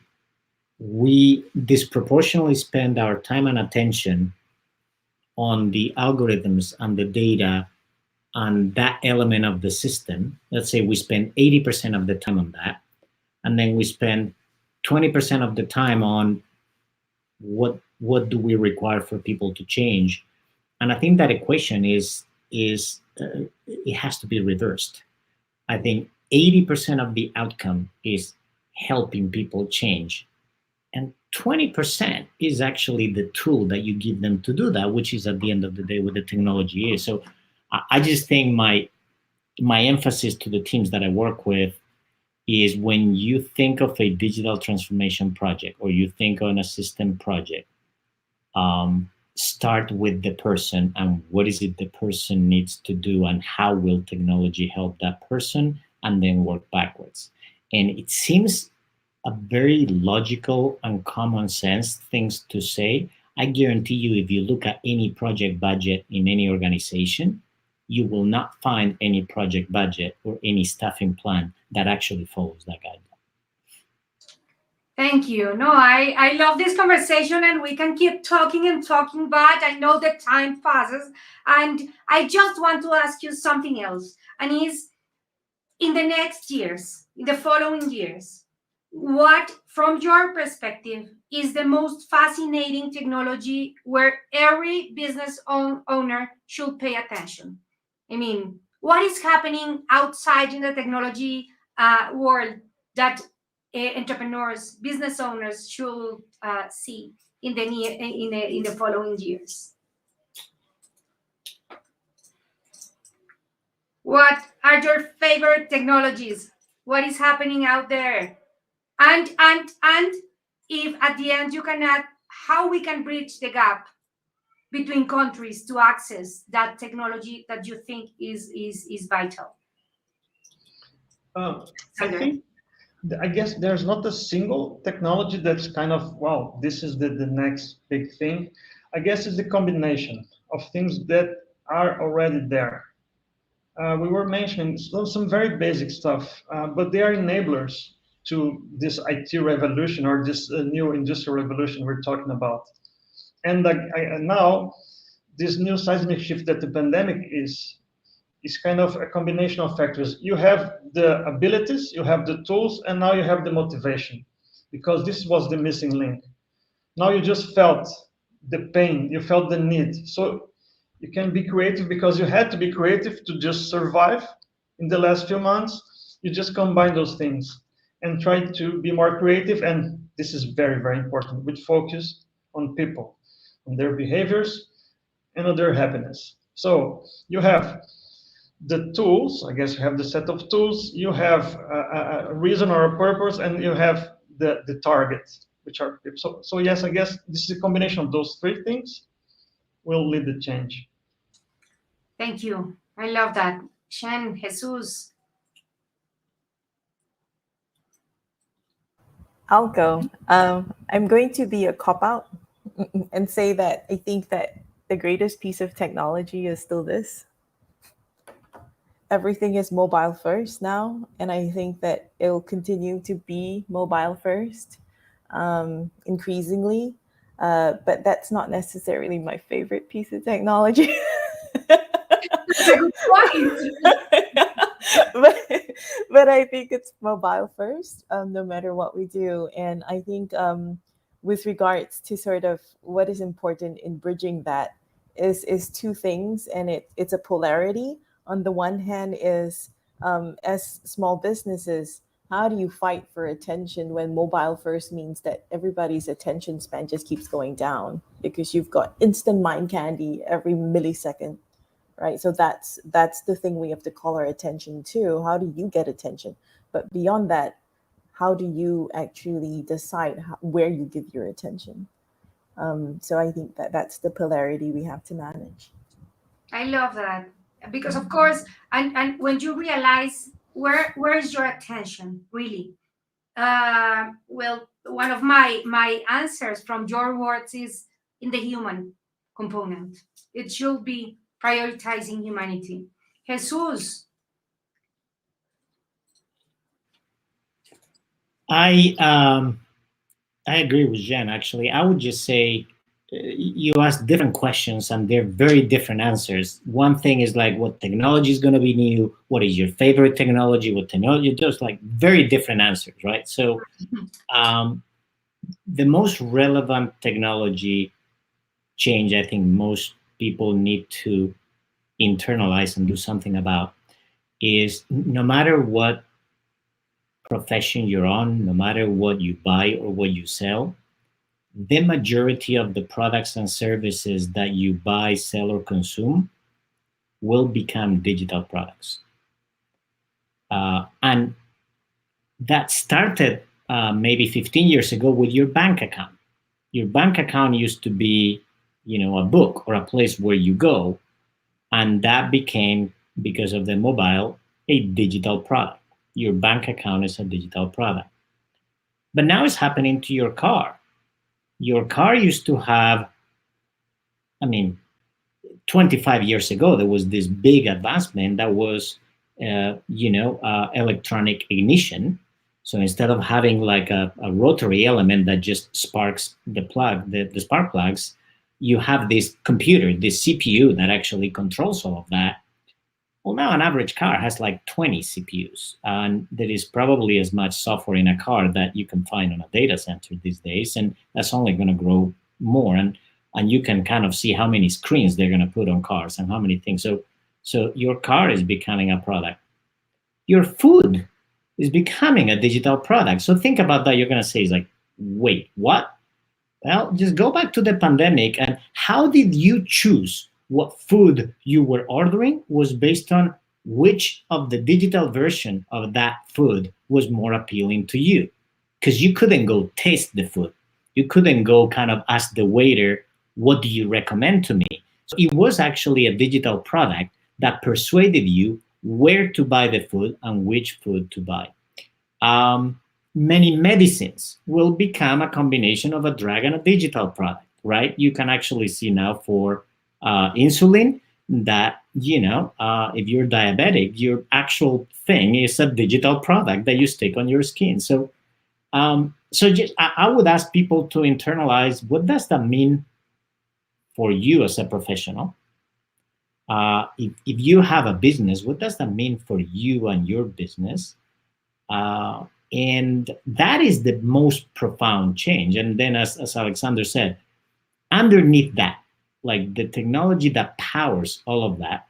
we disproportionately spend our time and attention on the algorithms and the data on that element of the system. Let's say we spend 80% of the time on that, and then we spend 20% of the time on what do we require for people to change. And I think that equation is it has to be reversed. I think 80% of the outcome is helping people change, and 20% is actually the tool that you give them to do that, which is at the end of the day what the technology is. So I just think my emphasis to the teams that I work with is, when you think of a digital transformation project or you think on a system project, start with the person and what is it the person needs to do and how will technology help that person, and then work backwards. And it seems a very logical and common sense things to say. I guarantee you, if you look at any project budget in any organization, you will not find any project budget or any staffing plan that actually follows that guideline. Thank you. No, I love this conversation, and we can keep talking and talking, but I know that time passes. And I just want to ask you something else. And is, in the next years, in the following years, what, from your perspective, is the most fascinating technology where every business owner should pay attention? I mean, what is happening outside in the technology world that entrepreneurs, business owners should see in the following years? What are your favorite technologies? What is happening out there? And if at the end you can add how we can bridge the gap between countries to access that technology that you think is vital. I guess there's not a single technology that's kind of, wow, this is the next big thing. I guess it's the combination of things that are already there. We were mentioning some very basic stuff, but they are enablers to this IT revolution or this new industrial revolution we're talking about. And now, this new seismic shift that the pandemic is kind of a combination of factors. You have the abilities, you have the tools, and now you have the motivation, because this was the missing link. Now you just felt the pain, you felt the need. So you can be creative because you had to be creative to just survive in the last few months. You just combine those things and try to be more creative. And this is very, very important, with focus on people, on their behaviors, and on their happiness. So you have the tools, I guess you have the set of tools, you have a reason or a purpose, and you have the target, which are, so yes, I guess this is a combination of those three things will lead the change. Thank you. I love that. Zhen, Jesus. I'll go. I'm going to be a cop-out and say that I think that the greatest piece of technology is still this. Everything is mobile first now, and I think that it will continue to be mobile first increasingly. But that's not necessarily my favorite piece of technology. That's a good point. but I think it's mobile first, no matter what we do. And I think with regards to sort of what is important in bridging that is two things, and it's a polarity. On the one hand is as small businesses, how do you fight for attention when mobile first means that everybody's attention span just keeps going down because you've got instant mind candy every millisecond, right? So that's the thing we have to call our attention to. How do you get attention? But beyond that, how do you actually decide where you give your attention? So I think that's the polarity we have to manage. I love that, because of course, and when you realize where is your attention really, well, one of my answers from your words is in the human component. It should be prioritizing humanity. Jesus. I I agree with Jen. Actually, I would just say you ask different questions and they're very different answers. One thing is like, what technology is going to be new? What is your favorite technology? What technology? There's like very different answers, right? So um, the most relevant technology change I think most people need to internalize and do something about is no matter what profession you're on, no matter what you buy or what you sell, the majority of the products and services that you buy, sell, or consume will become digital products. And that started maybe 15 years ago with your bank account. Your bank account used to be, a book or a place where you go, and that became, because of the mobile, a digital product. Your bank account is a digital product. But now it's happening to your car. Your car used to have, I mean, 25 years ago, there was this big advancement that was, electronic ignition. So instead of having like a rotary element that just sparks the spark plugs, you have this computer, this CPU that actually controls all of that. Well, now an average car has like 20 CPUs, and there is probably as much software in a car that you can find on a data center these days, and that's only going to grow more. And you can kind of see how many screens they're going to put on cars and how many things. So your car is becoming a product. Your food is becoming a digital product. So think about that. You're going to say, "Is like, wait, what?" Well, just go back to the pandemic and how did you choose what food you were ordering was based on which of the digital version of that food was more appealing to you. Because you couldn't go taste the food. You couldn't go kind of ask the waiter, what do you recommend to me? So it was actually a digital product that persuaded you where to buy the food and which food to buy. Um, Many medicines will become a combination of a drug and a digital product, right? You can actually see now for insulin that, if you're diabetic, your actual thing is a digital product that you stick on your skin. So just, I would ask people to internalize what does that mean for you as a professional? If you have a business, what does that mean for you and your business? And that is the most profound change. And then, as Alexander said, underneath that, like the technology that powers all of that,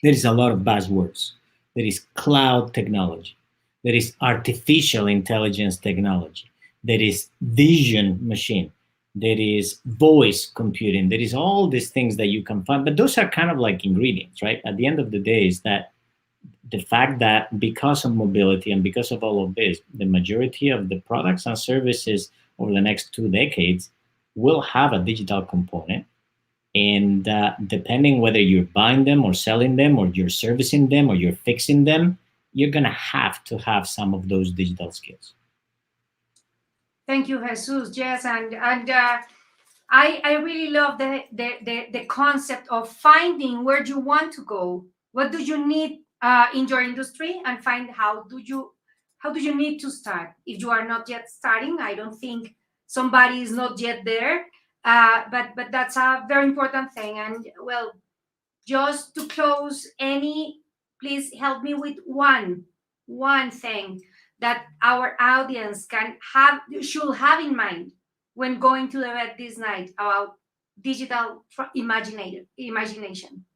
there is a lot of buzzwords. There is cloud technology. There is artificial intelligence technology. There is vision machine. There is voice computing. There is all these things that you can find, but those are kind of like ingredients, right? At the end of the day, is that the fact that because of mobility and because of all of this, the majority of the products and services over the next 2 decades will have a digital component. And depending whether you're buying them or selling them or you're servicing them or you're fixing them, you're going to have some of those digital skills. Thank you, Jesus. Yes, and I really love the concept of finding where you want to go. What do you need in your industry, and find how do you need to start. If you are not yet starting, I don't think somebody is not yet there. But that's a very important thing. And well, just to close, please help me with one thing that our audience should have in mind when going to the bed this night about digital imagination.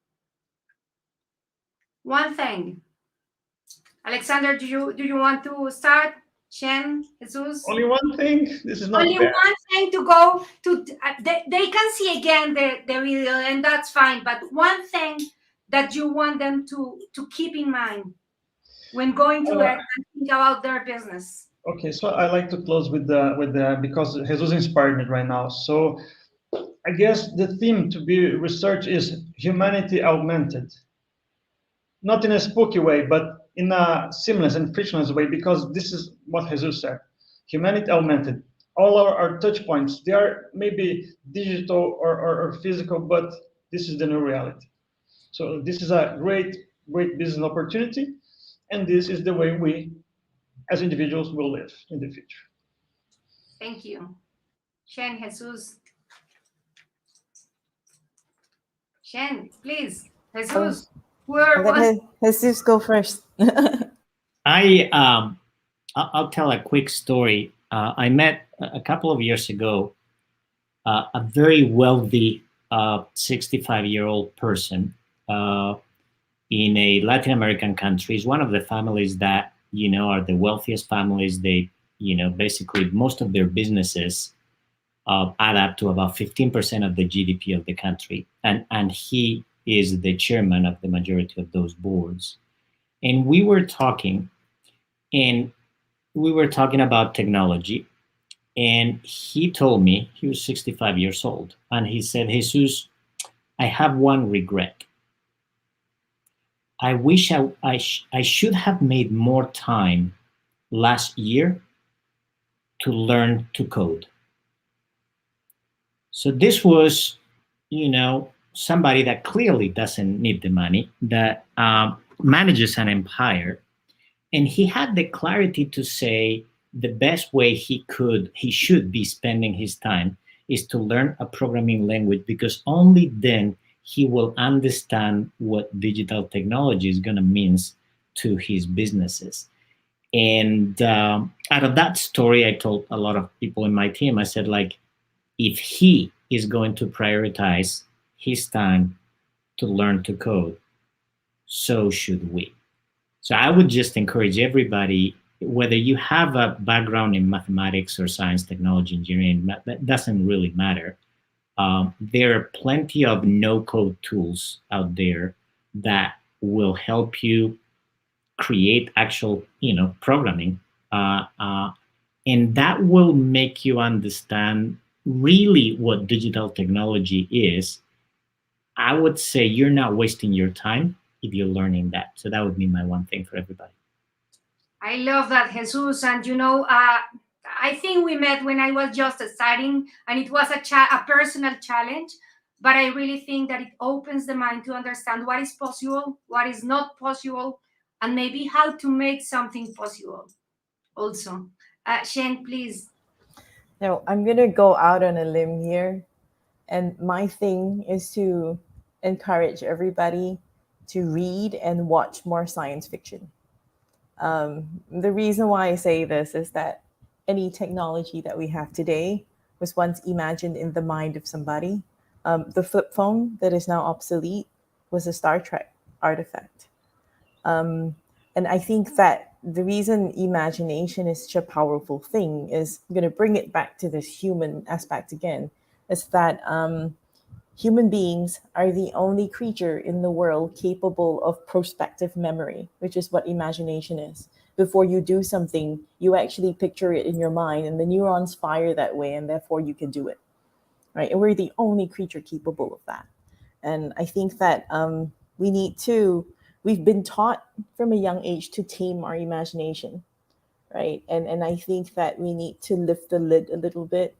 One thing. Alexander, do you want to start? Shen, Jesus? Only one thing. This is not Only fair. one thing to go to. They can see again the video, and that's fine. But one thing that you want them to keep in mind when going to bed and think about their business. Okay, so I like to close with the because Jesus inspired me right now. So I guess the theme to be researched is humanity augmented, not in a spooky way, but in a seamless and frictionless way, because this is what Jesus said: humanity augmented. All our touch points, they are maybe digital or physical, but this is the new reality. So this is a great business opportunity, and this is the way we as individuals will live in the future. Thank you. Zhen, Jesus. Zhen, please. Oh, Jesus. I'll Where was let Jesus go first. I'll tell a quick story. I met a couple of years ago a very wealthy 65-year-old person in a Latin American country. It's one of the families that are the wealthiest families. They basically most of their businesses add up to about 15% of the GDP of the country, and he is the chairman of the majority of those boards. And we were talking about technology, and he told me he was 65 years old, and he said, Jesus, I have one regret. I wish I should have made more time last year to learn to code. So this was, somebody that clearly doesn't need the money, that manages an empire. And he had the clarity to say the best way he should be spending his time is to learn a programming language, because only then he will understand what digital technology is going to mean to his businesses. And out of that story, I told a lot of people in my team, I said, like, if he is going to prioritize his time to learn to code, so should we. So I would just encourage everybody, whether you have a background in mathematics or science, technology, engineering, that doesn't really matter. There are plenty of no-code tools out there that will help you create actual, programming, and that will make you understand really what digital technology is. I would say you're not wasting your time if you're learning that. So that would be my one thing for everybody. I love that, Jesus. And I think we met when I was just starting, and it was a personal challenge. But I really think that it opens the mind to understand what is possible, what is not possible, and maybe how to make something possible. Also, Zhen, please. Now, I'm going to go out on a limb here. And my thing is to encourage everybody to read and watch more science fiction. The reason why I say this is that any technology that we have today was once imagined in the mind of somebody. The flip phone that is now obsolete was a Star Trek artifact. And I think that the reason imagination is such a powerful thing is, I'm going to bring it back to this human aspect again, is that human beings are the only creature in the world capable of prospective memory, which is what imagination is. Before you do something, you actually picture it in your mind, and the neurons fire that way, and therefore you can do it, right? And we're the only creature capable of that. And I think that we've been taught from a young age to tame our imagination, right? And I think that we need to lift the lid a little bit.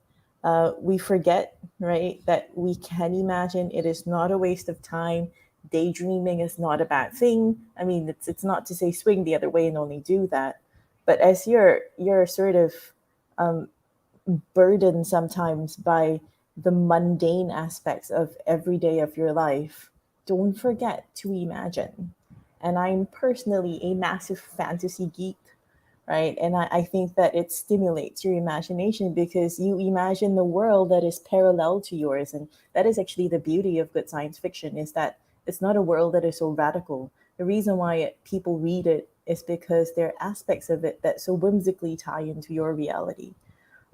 We forget, right, that we can imagine. It is not a waste of time. Daydreaming is not a bad thing. I mean, it's not to say swing the other way and only do that. But as you're sort of burdened sometimes by the mundane aspects of every day of your life, don't forget to imagine. And I'm personally a massive fantasy geek, right? And I think that it stimulates your imagination because you imagine the world that is parallel to yours. And that is actually the beauty of good science fiction, is that it's not a world that is so radical. The reason why people read it is because there are aspects of it that so whimsically tie into your reality.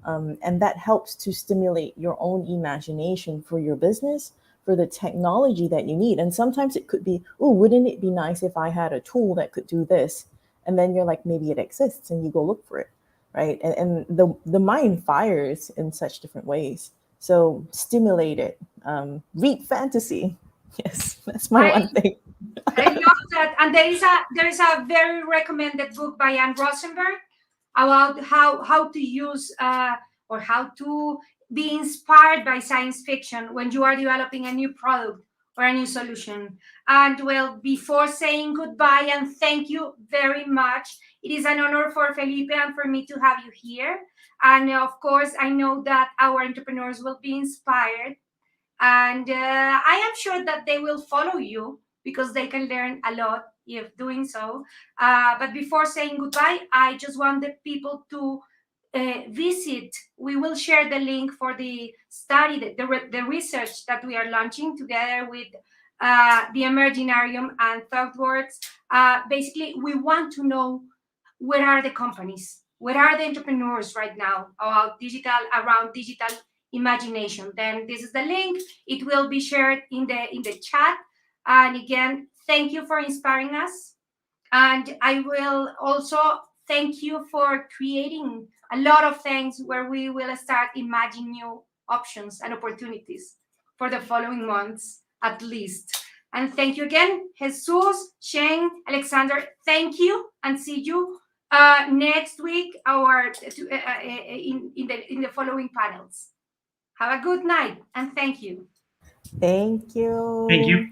And that helps to stimulate your own imagination for your business, for the technology that you need. And sometimes it could be, oh, wouldn't it be nice if I had a tool that could do this? And then you're like, maybe it exists, and you go look for it, right? And the mind fires in such different ways. So stimulate it. Read fantasy. Yes, that's my one thing. I love that. And there is a very recommended book by Anne Rosenberg about how to use or how to be inspired by science fiction when you are developing a new product or a new solution. And well, before saying goodbye and thank you very much, It is an honor for Felipe and for me to have you here. And of course, I know that our entrepreneurs will be inspired. And I am sure that they will follow you because they can learn a lot if doing so. But before saying goodbye, I just want the people to visit. We will share the link for the study, the research that we are launching together with the Emerginarium and Thoughtworks. Basically, we want to know where are the companies, where are the entrepreneurs right now around digital imagination. Then this is the link. It will be shared in the chat. And again, thank you for inspiring us. And I will also thank you for creating a lot of things where we will start imagining new options and opportunities for the following months at least. And thank you again, Jesus, Zhen, Alexandre. Thank you, and see you next week in the following panels. Have a good night, and thank you. Thank you. Thank you.